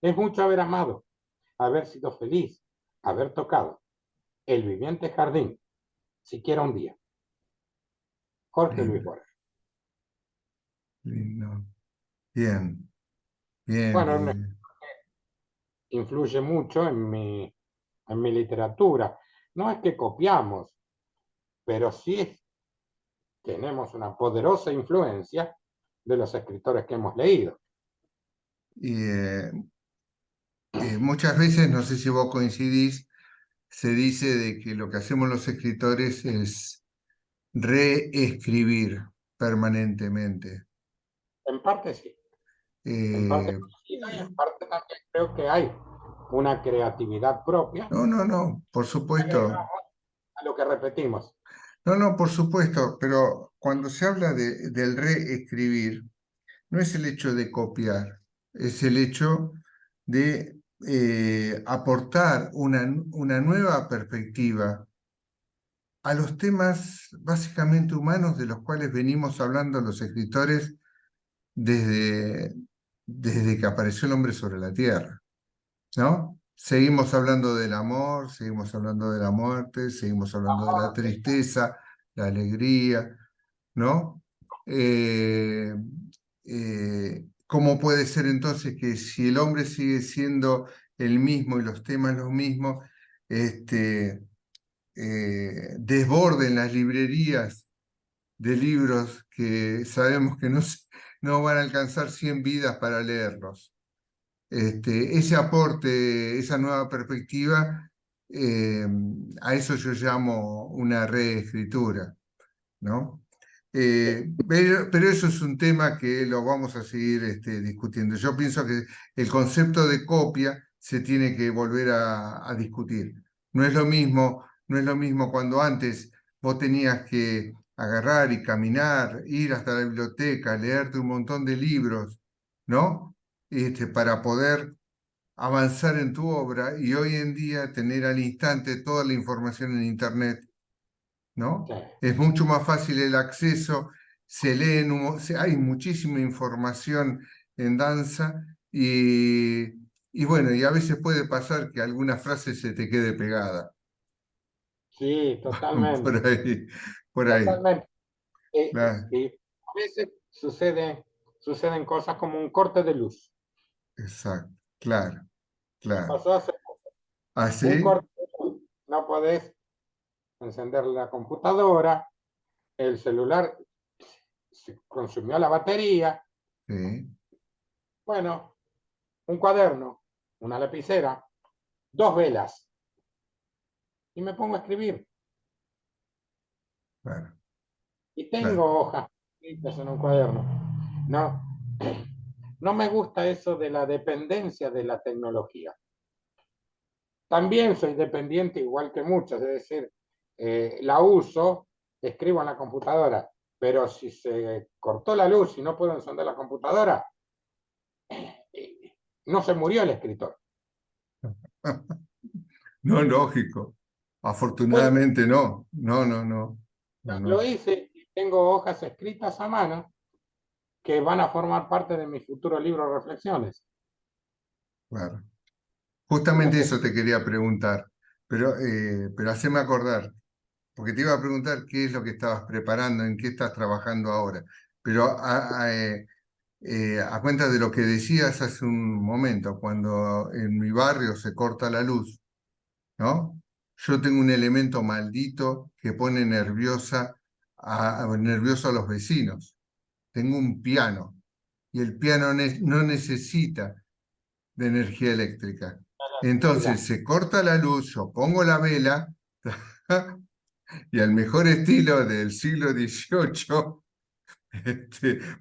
[SPEAKER 3] es mucho haber amado, haber sido feliz, haber tocado el viviente jardín, siquiera un día. Jorge Luis
[SPEAKER 1] Lindo,
[SPEAKER 3] Borges.
[SPEAKER 1] lindo. Bien, bien.
[SPEAKER 3] Bueno, influye mucho en mi literatura. No es que copiamos, pero sí tenemos una poderosa influencia de los escritores que hemos leído.
[SPEAKER 1] Y, muchas veces, no sé si vos coincidís, se dice de que lo que hacemos los escritores es reescribir permanentemente.
[SPEAKER 3] En parte sí, en parte
[SPEAKER 1] Eh,
[SPEAKER 3] conocida y en parte también creo que hay una creatividad propia
[SPEAKER 1] no, no, no, por
[SPEAKER 3] que
[SPEAKER 1] supuesto.
[SPEAKER 3] agregamos a lo que repetimos.
[SPEAKER 1] No, no, por supuesto, pero cuando se habla del reescribir, no es el hecho de copiar, es el hecho de aportar una nueva perspectiva a los temas básicamente humanos de los cuales venimos hablando los escritores desde que apareció el hombre sobre la tierra, ¿no? Seguimos hablando del amor, seguimos hablando de la muerte, seguimos hablando de la tristeza, la alegría, ¿no? Eh, ¿Cómo puede ser entonces que si el hombre sigue siendo el mismo y los temas los mismos, desborden las librerías de libros que sabemos que no van a alcanzar 100 vidas para leerlos? Ese aporte, esa nueva perspectiva, eh, a eso yo llamo una reescritura, ¿no? Pero eso es un tema que lo vamos a seguir discutiendo. Yo pienso que el concepto de copia se tiene que volver a discutir. No es lo mismo cuando antes vos tenías que agarrar y caminar, ir hasta la biblioteca, leerte un montón de libros, ¿no? Para poder avanzar en tu obra, y hoy en día tener al instante toda la información en Internet, ¿no?
[SPEAKER 3] Sí.
[SPEAKER 1] Es mucho más fácil el acceso, se lee hay muchísima información en danza y bueno, y a veces puede pasar que alguna frase se te quede pegada.
[SPEAKER 3] Sí, totalmente.
[SPEAKER 1] Por ahí, por ahí.
[SPEAKER 3] Totalmente.
[SPEAKER 1] Claro,
[SPEAKER 3] Y a veces suceden cosas como un corte de luz.
[SPEAKER 1] exacto, claro,
[SPEAKER 3] Me
[SPEAKER 1] claro.
[SPEAKER 3] pasó hace un
[SPEAKER 1] ¿Así?
[SPEAKER 3] corte de luz. No podés encender la computadora, el celular se consumió la batería.
[SPEAKER 1] Sí,
[SPEAKER 3] Bueno, un cuaderno, una lapicera, 2 velas y me pongo a escribir.
[SPEAKER 1] claro,
[SPEAKER 3] Y
[SPEAKER 1] claro.
[SPEAKER 3] tengo hojas escritas en un cuaderno. No, no me gusta eso de la dependencia de la tecnología. También soy dependiente igual que muchos, es decir, la uso, escribo en la computadora, pero si se cortó la luz y no puedo encender la computadora, no se murió el escritor.
[SPEAKER 1] No, lógico.
[SPEAKER 3] Pues
[SPEAKER 1] Afortunadamente no. No, no, no. No,
[SPEAKER 3] lo
[SPEAKER 1] no.
[SPEAKER 3] hice y tengo hojas escritas a mano que van a formar parte de mi futuro libro de reflexiones.
[SPEAKER 1] Claro.
[SPEAKER 3] Y
[SPEAKER 1] Justamente eso
[SPEAKER 3] necesito,
[SPEAKER 1] te quería preguntar, pero haceme acordar, porque te iba a preguntar qué es lo que estabas preparando, en qué estás trabajando ahora. Pero a cuenta de lo que decías hace un momento, cuando en mi barrio se corta la luz, ¿no? Yo tengo un elemento maldito que pone nervioso a los vecinos. Tengo un piano y el piano no necesita de energía eléctrica. Entonces se corta la luz, yo pongo la vela y al mejor estilo del siglo XVIII,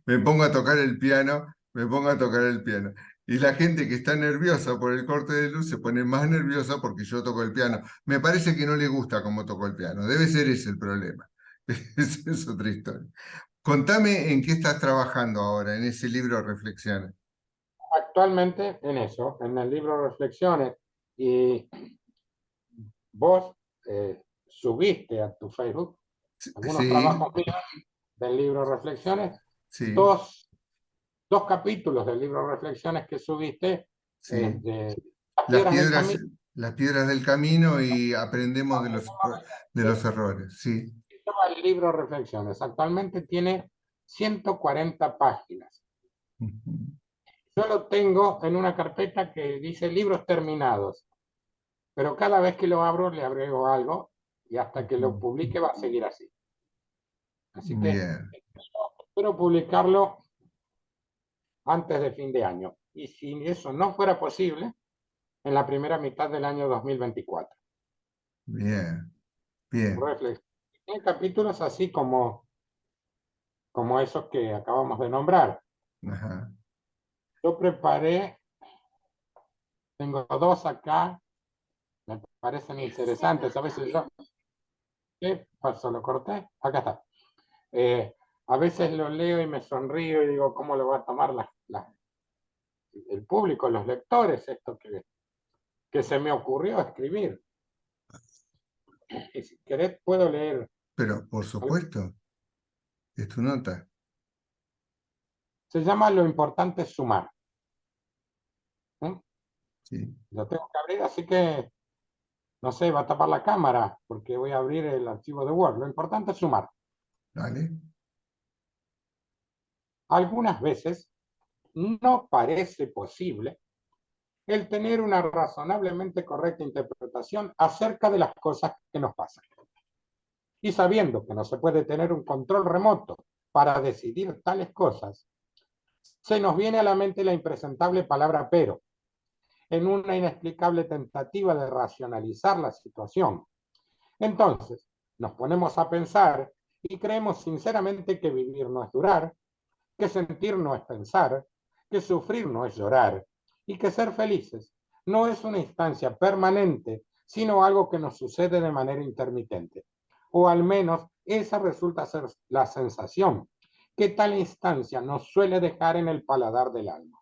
[SPEAKER 1] me pongo a tocar el piano, me pongo a tocar el piano. Y la gente que está nerviosa por el corte de luz se pone más nerviosa porque yo toco el piano. Me parece que no le gusta cómo toco el piano. Debe ser ese el problema. Esa es otra historia. Contame en qué estás trabajando ahora, en ese libro Reflexiones.
[SPEAKER 3] actualmente en eso, en el libro Reflexiones, y vos subiste a tu Facebook algunos
[SPEAKER 1] Sí,
[SPEAKER 3] trabajos míos del libro Reflexiones,
[SPEAKER 1] sí,
[SPEAKER 3] dos, dos capítulos del libro Reflexiones que subiste
[SPEAKER 1] sí.
[SPEAKER 3] de Las
[SPEAKER 1] Las
[SPEAKER 3] piedras del
[SPEAKER 1] piedras,
[SPEAKER 3] camino.
[SPEAKER 1] las piedras del camino y aprendemos de los errores. Sí.
[SPEAKER 3] El libro Reflexiones actualmente tiene 140 páginas.
[SPEAKER 1] Ujú.
[SPEAKER 3] Yo lo tengo en una carpeta que dice libros terminados, pero cada vez que lo abro le agrego algo y hasta que lo
[SPEAKER 1] Ujú.
[SPEAKER 3] publique va a seguir así. Así que
[SPEAKER 1] Bien,
[SPEAKER 3] espero publicarlo antes de fin de año. Y si eso no fuera posible, en la primera mitad del año 2024.
[SPEAKER 1] bien, bien.
[SPEAKER 3] Reflexión. Hay capítulos así como esos que acabamos de nombrar.
[SPEAKER 1] Ajá.
[SPEAKER 3] Yo preparé, tengo dos acá, me parecen interesantes. A veces yo, ¿qué pasó? ¿Lo corté? Acá está. A veces lo leo y me sonrío y digo, ¿cómo lo va a tomar el público, los lectores, esto que se me ocurrió escribir? Y si querés, puedo leer.
[SPEAKER 1] Pero, por supuesto, es tu nota.
[SPEAKER 3] Se llama Lo importante es sumar. ¿Eh?
[SPEAKER 1] Sí,
[SPEAKER 3] Lo tengo que abrir, así que, no sé, va a tapar la cámara, porque voy a abrir el archivo de Word. Lo importante es sumar.
[SPEAKER 1] dale.
[SPEAKER 3] Algunas veces no parece posible el tener una razonablemente correcta interpretación acerca de las cosas que nos pasan. Y sabiendo que no se puede tener un control remoto para decidir tales cosas, se nos viene a la mente la impresentable palabra pero, en una inexplicable tentativa de racionalizar la situación. Entonces, nos ponemos a pensar y creemos sinceramente que vivir no es durar, que sentir no es pensar, que sufrir no es llorar y que ser felices no es una instancia permanente, sino algo que nos sucede de manera intermitente. O al menos esa resulta ser la sensación que tal instancia nos suele dejar en el paladar del alma.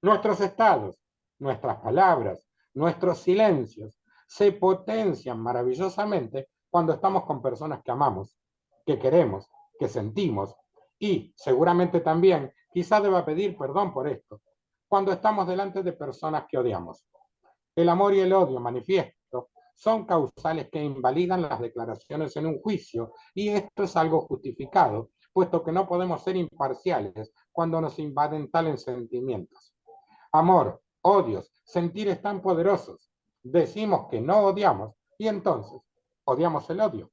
[SPEAKER 3] Nuestros estados, nuestras palabras, nuestros silencios se potencian maravillosamente cuando estamos con personas que amamos, que queremos, que sentimos y seguramente también, quizá deba pedir perdón por esto, cuando estamos delante de personas que odiamos. El amor y el odio manifiesto son causales que invalidan las declaraciones en un juicio y esto es algo justificado, puesto que no podemos ser imparciales cuando nos invaden tales sentimientos. Amor, odios, sentires tan poderosos. Decimos que no odiamos y entonces odiamos el odio.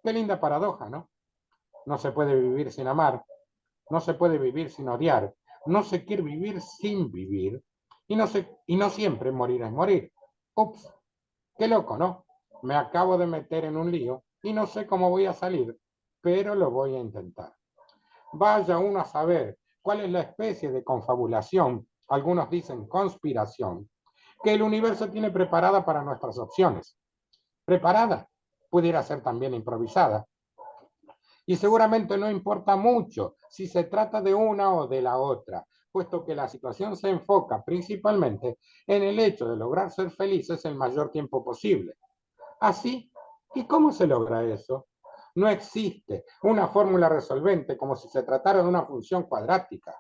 [SPEAKER 3] Qué linda paradoja, ¿no? No se puede vivir sin amar, no se puede vivir sin odiar, no se quiere vivir sin vivir y no siempre morir es morir. Ups, qué loco, ¿no? Me acabo de meter en un lío y no sé cómo voy a salir, pero lo voy a intentar. Vaya uno a saber cuál es la especie de confabulación, algunos dicen conspiración, que el universo tiene preparada para nuestras opciones. Preparada, pudiera ser también improvisada. Y seguramente no importa mucho si se trata de una o de la otra, puesto que la situación se enfoca principalmente en el hecho de lograr ser felices el mayor tiempo posible. Así, ¿y cómo se logra eso? No existe una fórmula resolvente como si se tratara de una función cuadrática.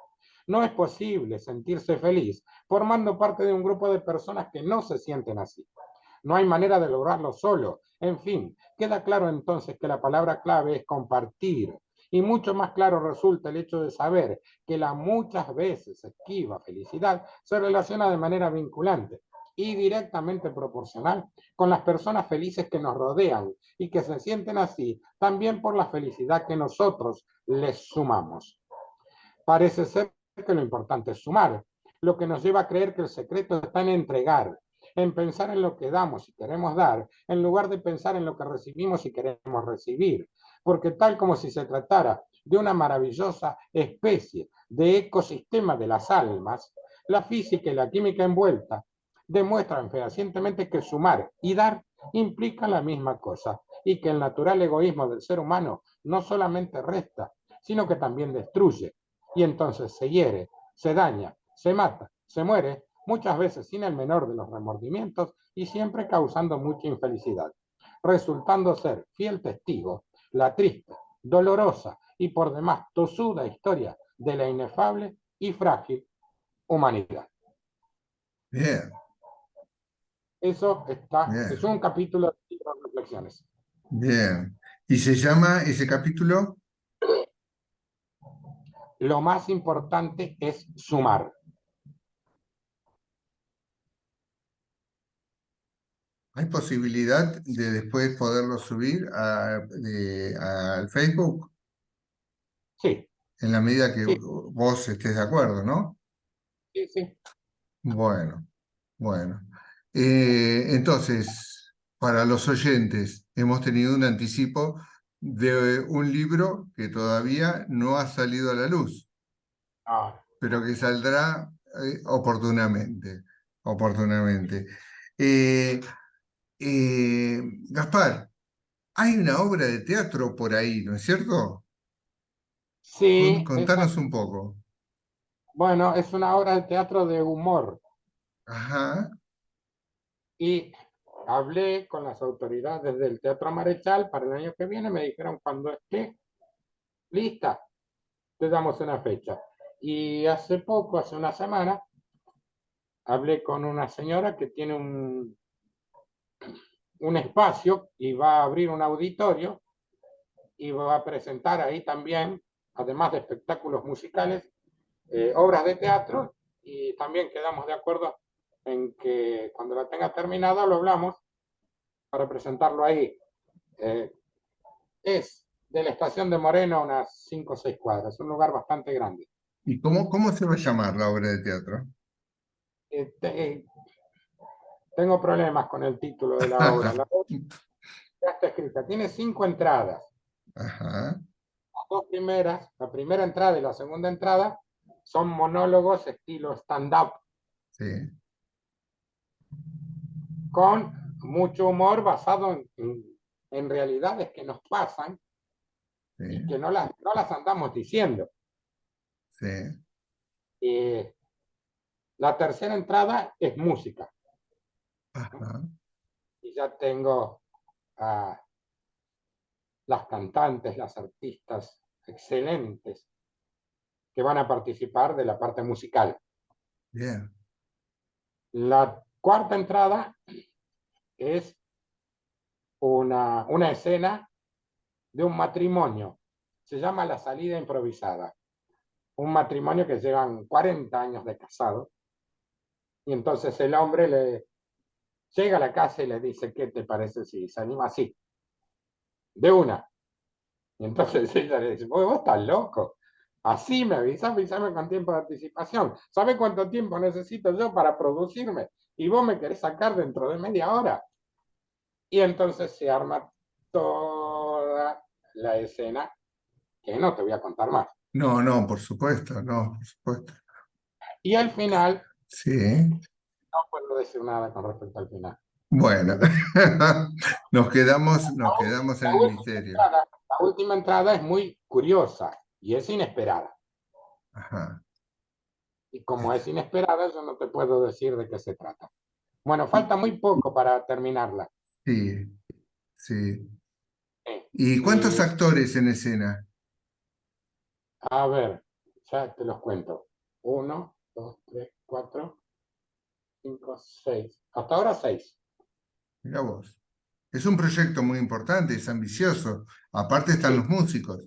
[SPEAKER 3] No es posible sentirse feliz formando parte de un grupo de personas que no se sienten así. No hay manera de lograrlo solo. En fin, queda claro entonces que la palabra clave es compartir. Y mucho más claro resulta el hecho de saber que la muchas veces esquiva felicidad se relaciona de manera vinculante y directamente proporcional con las personas felices que nos rodean y que se sienten así también por la felicidad que nosotros les sumamos. Parece ser que lo importante es sumar, lo que nos lleva a creer que el secreto está en entregar, en pensar en lo que damos y queremos dar, en lugar de pensar en lo que recibimos y queremos recibir. Porque tal como si se tratara de una maravillosa especie de ecosistema de las almas, la física y la química envuelta demuestran fehacientemente que sumar y dar implican la misma cosa y que el natural egoísmo del ser humano no solamente resta, sino que también destruye. Y entonces se hiere, se daña, se mata, se muere, muchas veces sin el menor de los remordimientos y siempre causando mucha infelicidad, resultando ser fiel testigo la triste, dolorosa y por demás tosuda historia de la inefable y frágil humanidad.
[SPEAKER 1] Bien,
[SPEAKER 3] Eso es
[SPEAKER 1] bien,
[SPEAKER 3] un capítulo de reflexiones.
[SPEAKER 1] bien. ¿Y se llama ese capítulo?
[SPEAKER 3] Lo más importante es sumar.
[SPEAKER 1] ¿Hay posibilidad de después poderlo subir al Facebook
[SPEAKER 3] Sí,
[SPEAKER 1] en la medida que
[SPEAKER 3] sí,
[SPEAKER 1] vos estés de acuerdo, ¿no?
[SPEAKER 3] sí, sí.
[SPEAKER 1] Bueno, bueno. Entonces, para los oyentes, hemos tenido un anticipo de un libro que todavía no ha salido a la luz,
[SPEAKER 3] Ah,
[SPEAKER 1] pero que saldrá oportunamente, oportunamente. Eh, Gaspar, hay una obra de teatro por ahí, ¿no es cierto?
[SPEAKER 3] sí,
[SPEAKER 1] Contanos un poco.
[SPEAKER 3] bueno, es una obra de teatro de humor.
[SPEAKER 1] Ajá,
[SPEAKER 3] Y hablé con las autoridades del Teatro Marechal para el año que viene, me dijeron cuando esté lista, te damos una fecha. Y hace poco, hace una semana, hablé con una señora que tiene un espacio y va a abrir un auditorio y va a presentar ahí también, además de espectáculos musicales, obras de teatro, y también quedamos de acuerdo en que cuando la tenga terminada lo hablamos para presentarlo ahí. Es de la estación de Moreno unas 5 o 6 cuadras, un lugar bastante grande.
[SPEAKER 1] ¿Y cómo se va a llamar la obra de teatro?
[SPEAKER 3] Tengo problemas con el título de la obra. La obra ya está escrita, tiene 5 entradas.
[SPEAKER 1] Ajá,
[SPEAKER 3] Las dos primeras, la primera entrada y la segunda entrada, son monólogos estilo stand-up,
[SPEAKER 1] sí,
[SPEAKER 3] con mucho humor basado en realidades que nos pasan
[SPEAKER 1] sí,
[SPEAKER 3] y que no las andamos diciendo.
[SPEAKER 1] sí.
[SPEAKER 3] La tercera entrada es música, ¿no?
[SPEAKER 1] Ajá,
[SPEAKER 3] Y ya tengo a las cantantes, las artistas excelentes que van a participar de la parte musical.
[SPEAKER 1] bien,
[SPEAKER 3] La cuarta entrada es una escena de un matrimonio. Se llama La salida improvisada. Un matrimonio que llevan 40 años de casado. Y entonces el hombre le llega a la casa y le dice, ¿qué te parece si se anima así? De una. Y entonces ella le dice, vos estás loco. Así me avísame con tiempo de anticipación. ¿Sabe cuánto tiempo necesito yo para producirme? Y vos me querés sacar dentro de media hora. Y entonces se arma toda la escena, que no te voy a contar más.
[SPEAKER 1] no, no, por supuesto, no, por supuesto.
[SPEAKER 3] Y al final,
[SPEAKER 1] Sí,
[SPEAKER 3] no puedo decir nada con respecto al final.
[SPEAKER 1] bueno, nos quedamos en
[SPEAKER 3] La
[SPEAKER 1] el
[SPEAKER 3] última
[SPEAKER 1] misterio.
[SPEAKER 3] entrada, la última entrada es muy curiosa y es inesperada.
[SPEAKER 1] Ajá.
[SPEAKER 3] Y como es inesperada, yo no te puedo decir de qué se trata. Bueno, falta muy poco para terminarla.
[SPEAKER 1] Sí, sí.
[SPEAKER 3] Sí.
[SPEAKER 1] ¿Y cuántos
[SPEAKER 3] Y
[SPEAKER 1] actores en escena?
[SPEAKER 3] a ver, ya te los cuento. 1, 2, 3, 4, 5, 6. Hasta ahora 6.
[SPEAKER 1] Mira vos. Es un proyecto muy importante, es ambicioso. Aparte están
[SPEAKER 3] Sí,
[SPEAKER 1] los músicos,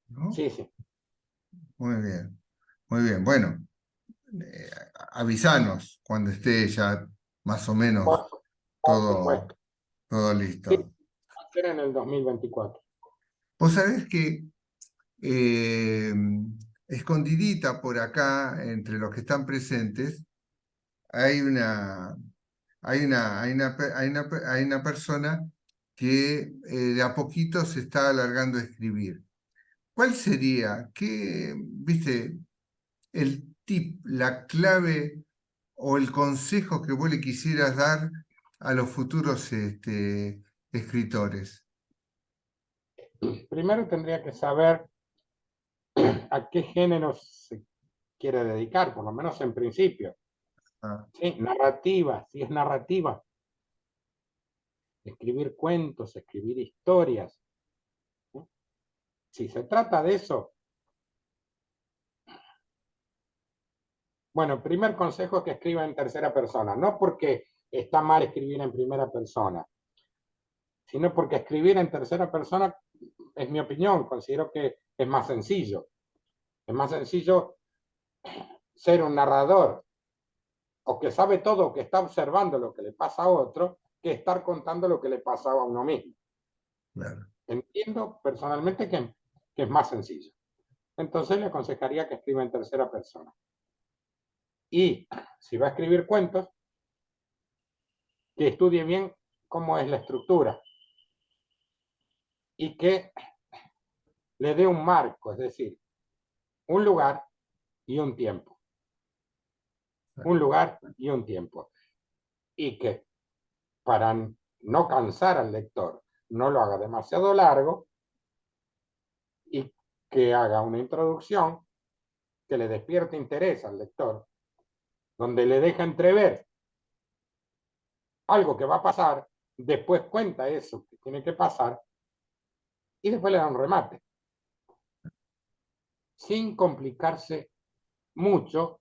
[SPEAKER 1] ¿no?
[SPEAKER 3] sí, sí.
[SPEAKER 1] Muy bien, muy bien. Bueno, eh, avisanos cuando esté ya más o menos
[SPEAKER 3] Por, por
[SPEAKER 1] todo,
[SPEAKER 3] supuesto.
[SPEAKER 1] todo
[SPEAKER 3] Sí,
[SPEAKER 1] listo.
[SPEAKER 3] va a ser en el 2024.
[SPEAKER 1] Vos sabés que eh, escondidita por acá, entre los que están presentes, hay una, hay una persona que de a poquito se está alargando a escribir. ¿Cuál sería, viste, el tip, la clave o el consejo que vos le quisieras dar a los futuros escritores?
[SPEAKER 3] Primero tendría que saber a qué género se quiere dedicar, por lo menos en principio.
[SPEAKER 1] Ah,
[SPEAKER 3] Sí, narrativa, si es narrativa, escribir cuentos, escribir historias. ¿Sí? Si se trata de eso, bueno, primer consejo es que escriba en tercera persona, no porque está mal escribir en primera persona, sino porque escribir en tercera persona, es mi opinión, considero que es más sencillo. Es más sencillo ser un narrador o que sabe todo, o que está observando lo que le pasa a otro, que estar contando lo que le pasa a uno mismo.
[SPEAKER 1] claro.
[SPEAKER 3] Entiendo personalmente que es más sencillo. Entonces le aconsejaría que escriba en tercera persona. Y si va a escribir cuentos, que estudie bien cómo es la estructura y que le dé un marco, es decir, un lugar y un tiempo. Un lugar y un tiempo. Y que para no cansar al lector, no lo haga demasiado largo y que haga una introducción que le despierte interés al lector, donde le deja entrever algo que va a pasar, después cuenta eso que tiene que pasar y después le da un remate, sin complicarse mucho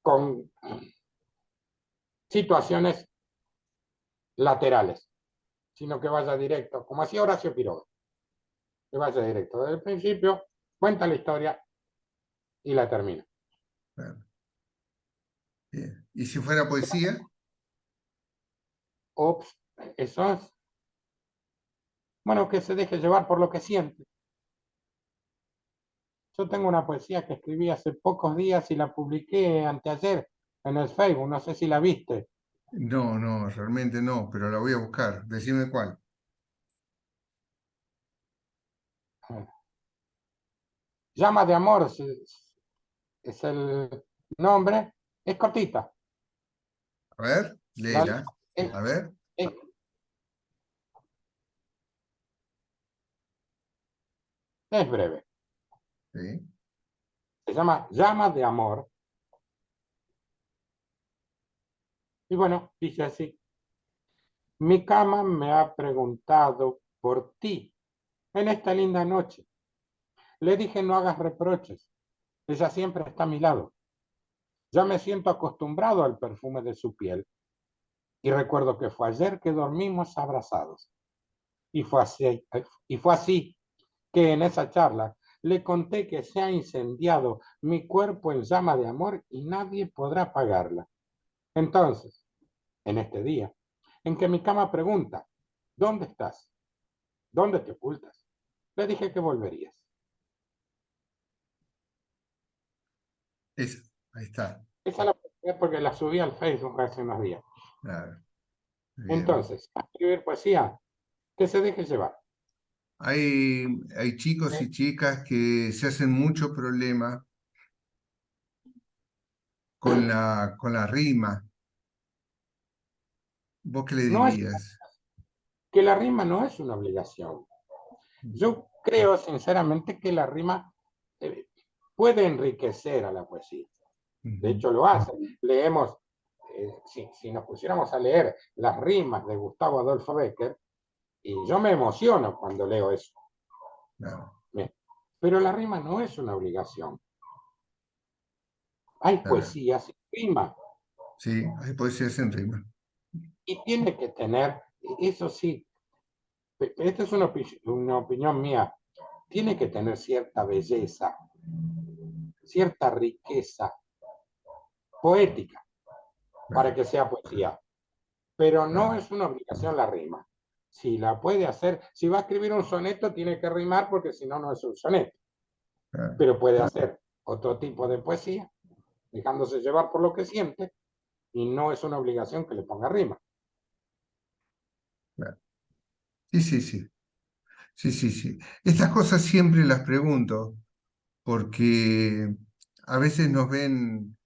[SPEAKER 3] con situaciones laterales, sino que vaya directo, como hacía Horacio Quiroga, que vaya directo desde el principio, cuenta la historia y la termina.
[SPEAKER 1] Claro. Bien. ¿Y si fuera poesía?
[SPEAKER 3] Ops, eso es, bueno, que se deje llevar por lo que siente. Yo tengo una poesía que escribí hace pocos días y la publiqué anteayer en el Facebook, no sé si la viste.
[SPEAKER 1] No, no, realmente no, pero la voy a buscar. Decime cuál.
[SPEAKER 3] Llama de amor es el nombre, es cortita.
[SPEAKER 1] A ver,
[SPEAKER 3] La-
[SPEAKER 1] léela.
[SPEAKER 3] es,
[SPEAKER 1] A ver.
[SPEAKER 3] es- es breve.
[SPEAKER 1] Sí.
[SPEAKER 3] Se llama Llama de amor. Y bueno, dice así. Mi cama me ha preguntado por ti en esta linda noche. Le dije no hagas reproches. Ella siempre está a mi lado. Ya me siento acostumbrado al perfume de su piel. Y recuerdo que fue ayer que dormimos abrazados. Y fue así que en esa charla le conté que se ha incendiado mi cuerpo en llama de amor y nadie podrá apagarla. Entonces, en este día, en que mi cama pregunta, ¿dónde estás? ¿Dónde te ocultas? Le dije que volverías.
[SPEAKER 1] Esa. Ahí está.
[SPEAKER 3] Esa la publiqué porque la subí al Facebook hace unos días.
[SPEAKER 1] Claro. Bien.
[SPEAKER 3] Entonces, a escribir poesía, que se deje llevar.
[SPEAKER 1] Hay chicos y chicas que se hacen mucho problema con la rima. ¿Vos qué le
[SPEAKER 3] No es
[SPEAKER 1] dirías?
[SPEAKER 3] que la rima no es una obligación. Yo creo sinceramente que la rima eh, puede enriquecer a la poesía. De
[SPEAKER 1] Ujú.
[SPEAKER 3] hecho, lo hace. Leemos, si nos pusiéramos a leer las rimas de Gustavo Adolfo Bécquer, y yo me emociono cuando leo eso.
[SPEAKER 1] Claro,
[SPEAKER 3] Pero la rima no es una obligación. Hay
[SPEAKER 1] claro.
[SPEAKER 3] poesía sin rima
[SPEAKER 1] Sí, hay poesías en rima.
[SPEAKER 3] y tiene que tener, eso sí, esta es una opinión mía, tiene que tener cierta belleza, cierta riqueza poética para
[SPEAKER 1] Claro,
[SPEAKER 3] que sea poesía, pero no
[SPEAKER 1] claro,
[SPEAKER 3] es una obligación la rima. Si la puede hacer, si va a escribir un soneto, tiene que rimar porque si no, no es un soneto,
[SPEAKER 1] claro,
[SPEAKER 3] pero puede hacer otro tipo de poesía, dejándose llevar por lo que siente, y no es una obligación que le ponga rima.
[SPEAKER 1] claro. Sí, sí, sí. Sí, sí, sí. Estas cosas siempre las pregunto porque a veces nos ven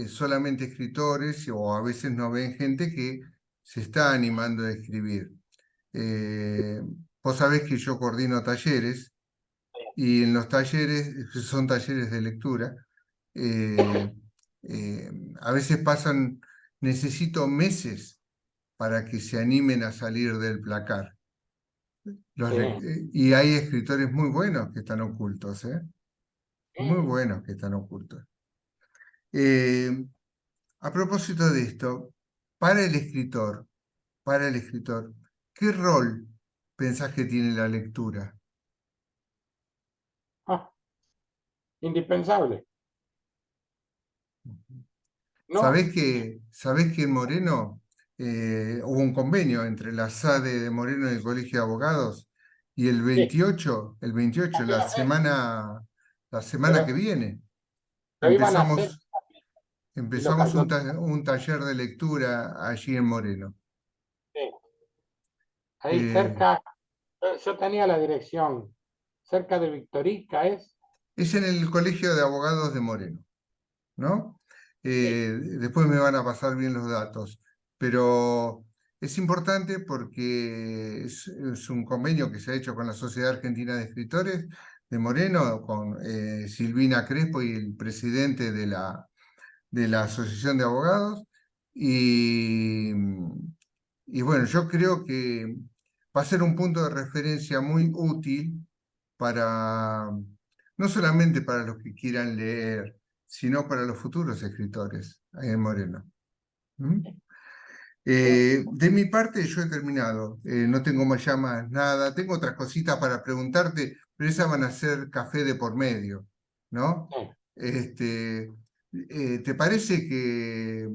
[SPEAKER 1] solamente escritores o a veces nos ven gente que se está animando a escribir. Eh, Vos sabés que yo coordino talleres y en los talleres, que son talleres de lectura, eh, eh, a veces necesito meses para que se animen a salir del placar.
[SPEAKER 3] Sí.
[SPEAKER 1] Y hay escritores muy buenos que están ocultos, ¿eh? Muy buenos que están ocultos. Eh, a propósito de esto, para el escritor, para el escritor, ¿qué rol pensás que tiene la lectura?
[SPEAKER 3] Ah, indispensable. No,
[SPEAKER 1] Sabés que en Moreno hubo un convenio entre la SADE de Moreno y el Colegio de Abogados y
[SPEAKER 3] sí,
[SPEAKER 1] el 28, la semana
[SPEAKER 3] pero
[SPEAKER 1] que viene,
[SPEAKER 3] lo iban a hacer
[SPEAKER 1] empezamos,
[SPEAKER 3] y
[SPEAKER 1] empezamos
[SPEAKER 3] lo
[SPEAKER 1] un taller de lectura allí en Moreno.
[SPEAKER 3] sí, ahí
[SPEAKER 1] Eh,
[SPEAKER 3] cerca, yo tenía la dirección, cerca de Victorica es.
[SPEAKER 1] es en el Colegio de Abogados de Moreno, ¿no?
[SPEAKER 3] Sí,
[SPEAKER 1] Después me van a pasar bien los datos, pero es importante porque es un convenio que se ha hecho con la Sociedad Argentina de Escritores de Moreno, con Silvina Crespo y el presidente de la Asociación de Abogados, y, y bueno, yo creo que va a ser un punto de referencia muy útil para, no solamente para los que quieran leer, sino para los futuros escritores ahí en Moreno. ¿Mm? De mi parte yo he terminado, no tengo más ya más nada, tengo otras cositas para preguntarte, pero esas van a ser café de por medio, ¿no?
[SPEAKER 3] Sí.
[SPEAKER 1] ¿Te parece que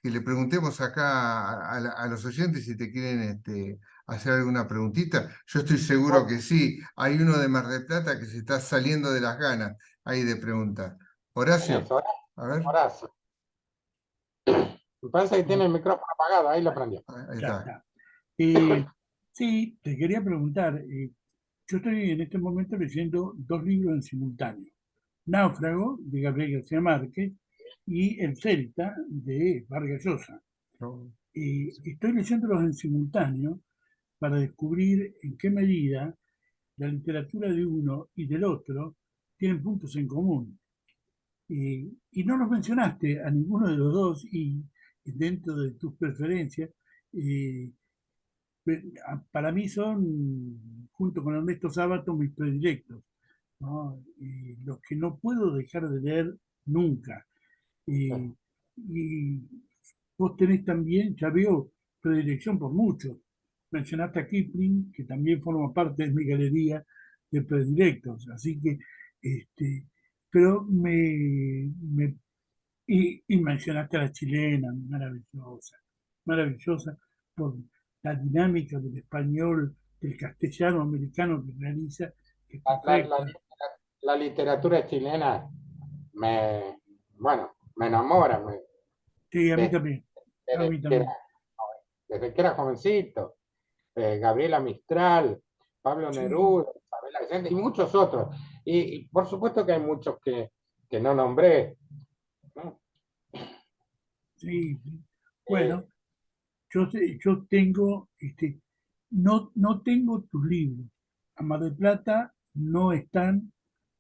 [SPEAKER 1] le preguntemos acá a los oyentes si te quieren hacer alguna preguntita? Yo estoy seguro que sí, hay uno de Mar del Plata que se está saliendo de las ganas ahí de preguntar. Horacio,
[SPEAKER 3] Eso,
[SPEAKER 1] a ver,
[SPEAKER 3] Horacio. Me parece que tiene el micrófono apagado, ahí lo prendió.
[SPEAKER 1] ahí
[SPEAKER 2] Ya
[SPEAKER 1] está.
[SPEAKER 2] está. Sí, te quería preguntar, yo estoy en este momento leyendo dos libros en simultáneo. Náufrago, de Gabriel García Márquez, y El Celta, de Vargas Llosa. Estoy leyéndolos en simultáneo para descubrir en qué medida la literatura de uno y del otro tienen puntos en común. Y no los mencionaste a ninguno de los dos y dentro de tus preferencias, eh, para mí son, junto con Ernesto Sábato, mis predilectos, ¿no? Los que no puedo dejar de leer nunca. Eh, y vos tenés también, ya veo, predilección por muchos. Mencionaste a Kipling, que también forma parte de mi galería de predilectos. Así que, este, pero y mencionaste a la chilena, maravillosa, maravillosa por la dinámica del español, del castellano americano que realiza, que es
[SPEAKER 3] La, la-
[SPEAKER 2] perfecta.
[SPEAKER 3] la literatura chilena me, bueno, me enamora
[SPEAKER 2] Sí, a mí
[SPEAKER 3] desde,
[SPEAKER 2] también, a
[SPEAKER 3] desde
[SPEAKER 2] mí
[SPEAKER 3] que era,
[SPEAKER 2] también.
[SPEAKER 3] desde que era jovencito. Gabriela Mistral, Pablo
[SPEAKER 2] Sí,
[SPEAKER 3] Neruda, Isabel Allende y muchos otros. Y por supuesto que hay muchos que no nombré, ¿no?
[SPEAKER 2] sí.
[SPEAKER 3] Eh,
[SPEAKER 2] Bueno, yo tengo, no tengo tus libros. A Mar del Plata no están,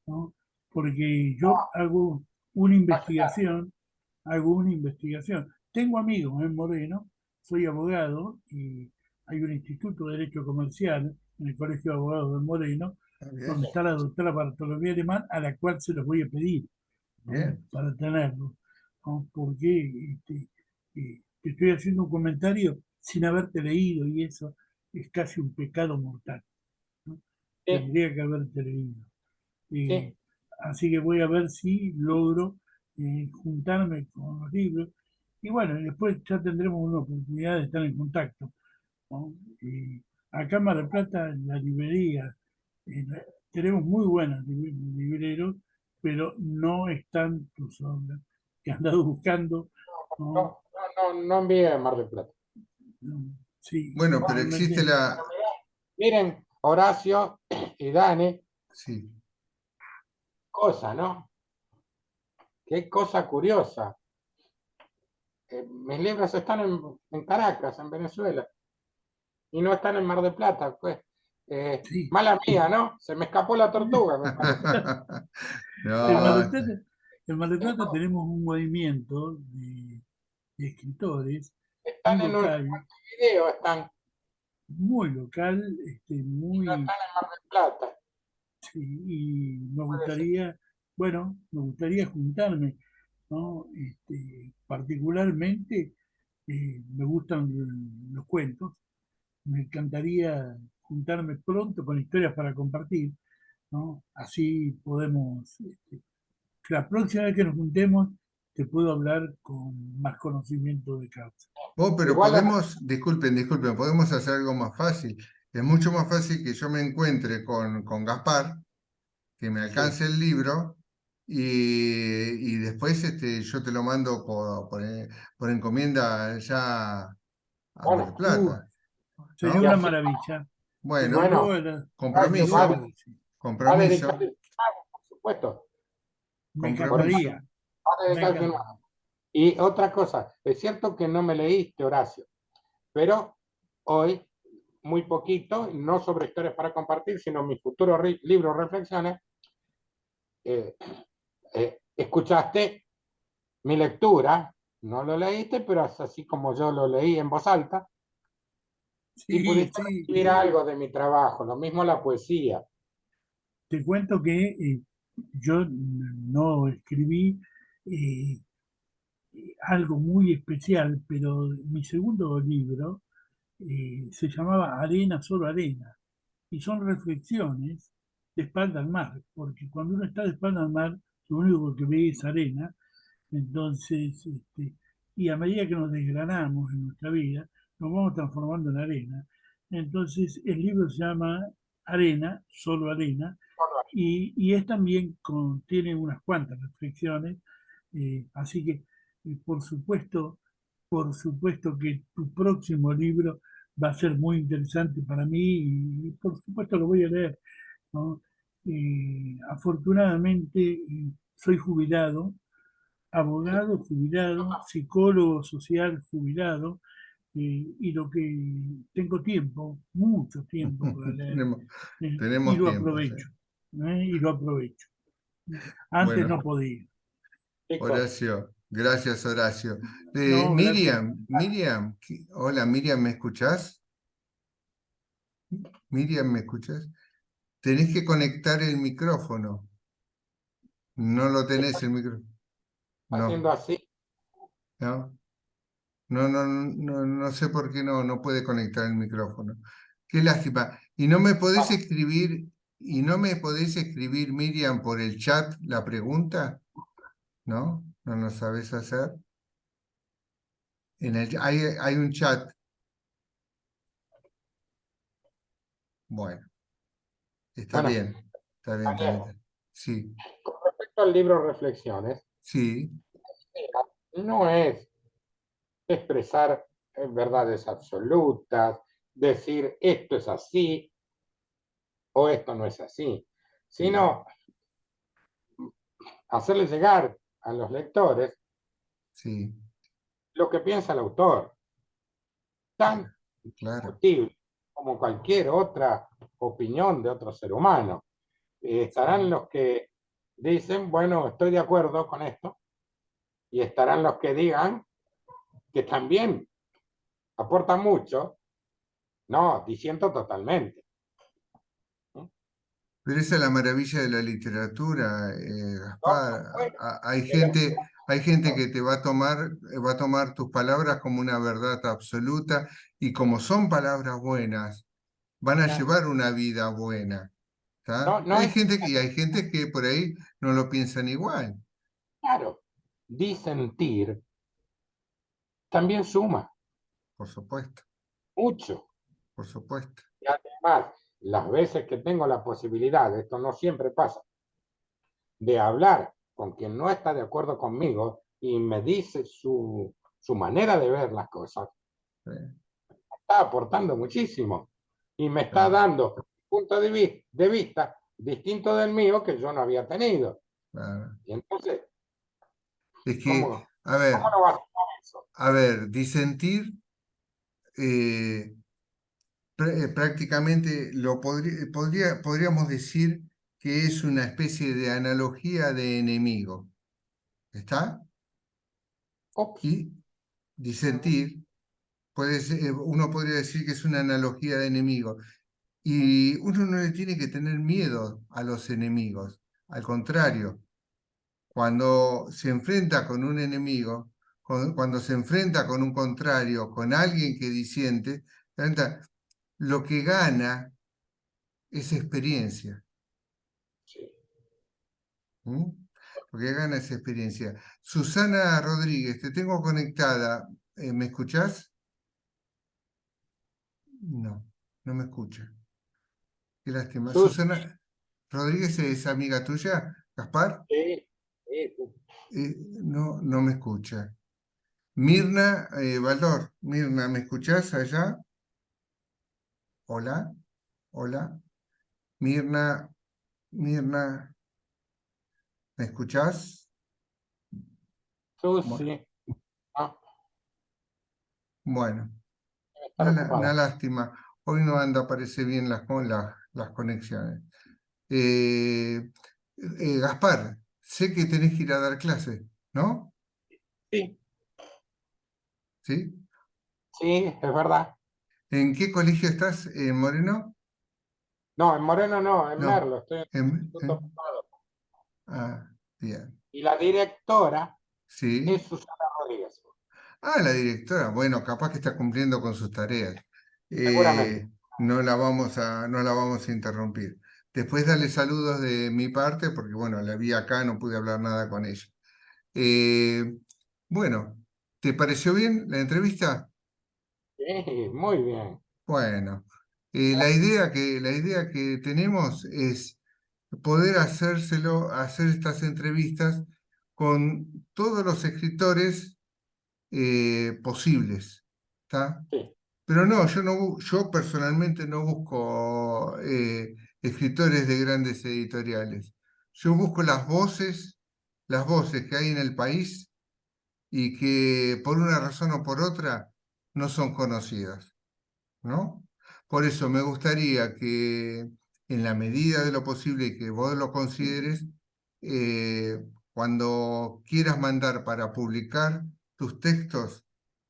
[SPEAKER 2] ¿no? Porque yo hago una investigación. Tengo amigos en Moreno, soy abogado y hay un instituto de Derecho Comercial en el Colegio de Abogados de Moreno,
[SPEAKER 1] Está bien,
[SPEAKER 2] donde está la doctora Bartolomé Alemán, a la cual se los voy a pedir, ¿no?
[SPEAKER 1] bien.
[SPEAKER 2] Para tenerlo, ¿no? Porque te estoy haciendo un comentario sin haberte leído y eso es casi un pecado mortal, ¿no?
[SPEAKER 3] sí,
[SPEAKER 2] Tendría que haberte leído. Eh,
[SPEAKER 3] sí,
[SPEAKER 2] Así que voy a ver si logro juntarme con los libros. Y bueno, y después ya tendremos una oportunidad de estar en contacto, ¿no? Acá en Mar del Plata, en la librería, tenemos muy buenos libreros, pero no están tus obras que han andado buscando, ¿no?
[SPEAKER 3] no envié a Mar del Plata.
[SPEAKER 2] No, sí,
[SPEAKER 1] Bueno, pero existe
[SPEAKER 2] realmente,
[SPEAKER 1] la...
[SPEAKER 3] Miren, Horacio y Dani,
[SPEAKER 1] Sí,
[SPEAKER 3] cosa, ¿no? Qué cosa curiosa. Mis libros están en Caracas, en Venezuela, y no están en Mar del Plata, pues.
[SPEAKER 2] sí.
[SPEAKER 3] Mala mía, ¿no? Se me escapó la tortuga, me parece.
[SPEAKER 2] En Mar
[SPEAKER 1] no,
[SPEAKER 2] del Plata, en Mar del Plata tenemos un movimiento de escritores muy
[SPEAKER 3] Están en un
[SPEAKER 2] local,
[SPEAKER 3] video, están,
[SPEAKER 2] muy local,
[SPEAKER 3] y no
[SPEAKER 2] muy,
[SPEAKER 3] están en Mar del Plata.
[SPEAKER 2] sí, y nos
[SPEAKER 3] Puede ser.
[SPEAKER 2] gustaría, bueno, nos gustaría juntarme, ¿no? Particularmente me gustan los cuentos, me encantaría juntarme pronto con historias para compartir, ¿no? Así podemos, la próxima vez que nos juntemos, te puedo hablar con más conocimiento de causa.
[SPEAKER 1] pero
[SPEAKER 3] Igual
[SPEAKER 1] podemos, disculpen, podemos hacer algo más fácil. Es mucho más fácil que yo me encuentre con Gaspar, que me
[SPEAKER 3] sí,
[SPEAKER 1] alcance el libro y después yo te lo mando por encomienda ya a Mar del
[SPEAKER 3] bueno,
[SPEAKER 2] Uh,
[SPEAKER 1] Plata,
[SPEAKER 2] Sería
[SPEAKER 3] y
[SPEAKER 1] ¿no?
[SPEAKER 2] una
[SPEAKER 3] así,
[SPEAKER 2] maravilla.
[SPEAKER 3] y
[SPEAKER 2] Desde
[SPEAKER 1] Bueno,
[SPEAKER 3] bueno,
[SPEAKER 2] luego, desde
[SPEAKER 3] Horacio
[SPEAKER 1] compromiso,
[SPEAKER 2] luego, sí.
[SPEAKER 3] va a dedicar
[SPEAKER 1] compromiso,
[SPEAKER 3] el pago, por supuesto.
[SPEAKER 2] Me
[SPEAKER 3] Por eso
[SPEAKER 1] compromiso.
[SPEAKER 2] encantaría,
[SPEAKER 3] va a
[SPEAKER 2] me
[SPEAKER 3] dedicar el
[SPEAKER 2] encantaría.
[SPEAKER 3] Y otra cosa, es cierto que no me leíste, Horacio, pero hoy, muy poquito, no sobre historias para compartir, sino mi futuro libro Reflexiones, eh, escuchaste mi lectura, no lo leíste, pero es así como yo lo leí en voz alta, y
[SPEAKER 2] Sí,
[SPEAKER 3] pudiste
[SPEAKER 2] sí.
[SPEAKER 3] recibir algo de mi trabajo, lo mismo la poesía.
[SPEAKER 2] Te cuento que yo no escribí eh, algo muy especial, pero mi segundo libro se llamaba Arena, solo arena, y son reflexiones de espalda al mar, porque cuando uno está de espalda al mar, lo único que ve es arena. Entonces, y a medida que nos desgranamos en nuestra vida, nos vamos transformando en arena. Entonces, el libro se llama Arena, solo arena, y es también contiene unas cuantas reflexiones, así que, por supuesto que tu próximo libro va a ser muy interesante para mí y por supuesto lo voy a leer, ¿no? Afortunadamente, soy jubilado, abogado jubilado, psicólogo social jubilado, y lo que tengo tiempo, mucho tiempo para leer,
[SPEAKER 1] Tenemos,
[SPEAKER 2] y
[SPEAKER 1] tenemos
[SPEAKER 2] lo
[SPEAKER 1] tiempo, sí.
[SPEAKER 2] aprovecho, y lo aprovecho. Antes no
[SPEAKER 1] Bueno,
[SPEAKER 2] podía.
[SPEAKER 3] Chicos,
[SPEAKER 1] Horacio, gracias, Horacio.
[SPEAKER 2] No, gracias.
[SPEAKER 1] Miriam, hola, Miriam, ¿me escuchás? Miriam, ¿me escuchás? Tenés que conectar el micrófono. No lo tenés el micrófono.
[SPEAKER 3] haciendo
[SPEAKER 1] No,
[SPEAKER 3] así,
[SPEAKER 1] no, no sé por qué no puede conectar el micrófono. Qué lástima. ¿Y no me podés escribir, Miriam, por el chat la pregunta? ¿No? ¿No lo sabés hacer? Hay un chat. Bueno, está
[SPEAKER 3] bueno,
[SPEAKER 1] bien, está bien, está bien.
[SPEAKER 3] Daniel,
[SPEAKER 1] Sí,
[SPEAKER 3] con respecto al libro Reflexiones,
[SPEAKER 1] sí,
[SPEAKER 3] no es expresar verdades absolutas, decir esto es así o esto no es así,
[SPEAKER 1] sí,
[SPEAKER 3] sino hacerle llegar a los lectores
[SPEAKER 1] sí,
[SPEAKER 3] lo que piensa el autor, tan
[SPEAKER 1] claro.
[SPEAKER 3] discutible como cualquier otra opinión de otro ser humano. Estarán los que dicen, bueno, estoy de acuerdo con esto, y estarán los que digan que también aporta mucho, no, diciendo totalmente.
[SPEAKER 1] Pero esa es la maravilla de la literatura,
[SPEAKER 3] No,
[SPEAKER 1] Gaspar.
[SPEAKER 3] bueno,
[SPEAKER 1] Hay gente que te va a tomar tus palabras como una verdad absoluta y como son palabras buenas, van a llevar una vida buena. ¿Tá?
[SPEAKER 3] no, no es
[SPEAKER 1] Y hay gente que por ahí no lo piensan igual,
[SPEAKER 3] claro. Disentir también suma
[SPEAKER 1] por supuesto,
[SPEAKER 3] mucho.
[SPEAKER 1] por supuesto.
[SPEAKER 3] Y además, las veces que tengo la posibilidad, esto no siempre pasa, de hablar con quien no está de acuerdo conmigo y me dice su manera de ver las cosas,
[SPEAKER 1] Sí,
[SPEAKER 3] está aportando muchísimo y me está
[SPEAKER 1] claro,
[SPEAKER 3] dando un punto de vista distinto del mío que yo no había tenido.
[SPEAKER 1] claro.
[SPEAKER 3] Y entonces,
[SPEAKER 1] Es que,
[SPEAKER 3] ¿cómo, cómo no vas a hacer eso?
[SPEAKER 1] disentir eh, prácticamente podríamos decir que es una especie de analogía de enemigo, ¿está?
[SPEAKER 3] Ups,
[SPEAKER 1] Y disentir, uno podría decir que es una analogía de enemigo. Y uno no le tiene que tener miedo a los enemigos, al contrario, cuando se enfrenta con un enemigo, cuando se enfrenta con un contrario, con alguien que disiente, lo que gana es experiencia.
[SPEAKER 3] sí.
[SPEAKER 1] ¿Mm? Lo que gana es experiencia. Susana Rodríguez, te tengo conectada. ¿Me escuchás? No, no me escucha. Qué lástima.
[SPEAKER 3] Sus,
[SPEAKER 1] Susana Rodríguez es amiga tuya, Gaspar.
[SPEAKER 3] sí, sí, sí.
[SPEAKER 1] No me escucha. Mirna Valdor, Mirna, ¿me escuchás allá? Hola, hola. Mirna, Mirna, ¿me escuchás? Bueno,
[SPEAKER 3] Sí. Ah,
[SPEAKER 1] bueno,
[SPEAKER 3] debe estar
[SPEAKER 1] una
[SPEAKER 3] ocupada.
[SPEAKER 1] lástima. Hoy no anda, parece bien las conexiones. Eh, Gaspar, sé que tenés que ir a dar clase, ¿no?
[SPEAKER 3] Sí,
[SPEAKER 1] ¿Sí?
[SPEAKER 3] sí, es verdad.
[SPEAKER 1] ¿En qué colegio estás, Moreno?
[SPEAKER 3] No, en Moreno no, en
[SPEAKER 1] No.
[SPEAKER 3] Merlo, estoy en el
[SPEAKER 1] En-
[SPEAKER 3] Instituto
[SPEAKER 1] en-
[SPEAKER 3] Privado.
[SPEAKER 1] ah, bien.
[SPEAKER 3] Y la directora es
[SPEAKER 1] Sí.
[SPEAKER 3] Susana Rodríguez,
[SPEAKER 1] Ah, la directora. Bueno, capaz que está cumpliendo con sus tareas.
[SPEAKER 3] seguramente.
[SPEAKER 1] No la vamos a interrumpir. Después dale saludos de mi parte, porque bueno, la vi acá, no pude hablar nada con ella. Eh, bueno, ¿te pareció bien la entrevista?
[SPEAKER 3] Sí, muy bien.
[SPEAKER 1] Bueno, la idea que tenemos es poder hacer estas entrevistas con todos los escritores posibles, ¿está?
[SPEAKER 3] Sí,
[SPEAKER 1] Pero no, yo personalmente no busco escritores de grandes editoriales. Yo busco las voces que hay en el país y que por una razón o por otra no son conocidas, ¿no? Por eso me gustaría que en la medida de lo posible y que vos lo consideres, eh, cuando quieras mandar para publicar tus textos,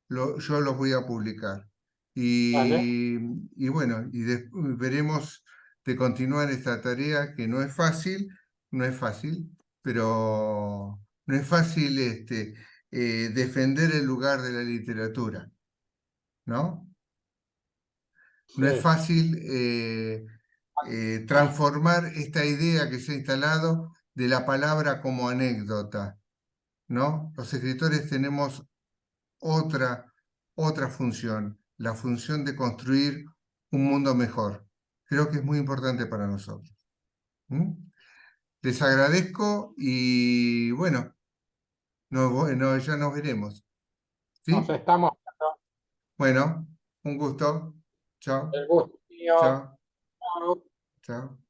[SPEAKER 1] yo los voy a publicar.
[SPEAKER 3] vale.
[SPEAKER 1] Y, y bueno, veremos de continuar esta tarea que no es fácil, no es fácil, pero no es fácil defender el lugar de la literatura, ¿no? No es
[SPEAKER 3] Sí,
[SPEAKER 1] fácil transformar esta idea que se ha instalado de la palabra como anécdota, ¿no? Los escritores tenemos otra, otra función, la función de construir un mundo mejor. Creo que es muy importante para nosotros. ¿Mm? Les agradezco y bueno, ya nos veremos.
[SPEAKER 3] nos
[SPEAKER 1] ¿Sí?
[SPEAKER 3] estamos dando
[SPEAKER 1] Bueno, un gusto. Chao,
[SPEAKER 3] el gusto mío.
[SPEAKER 1] chao, chao.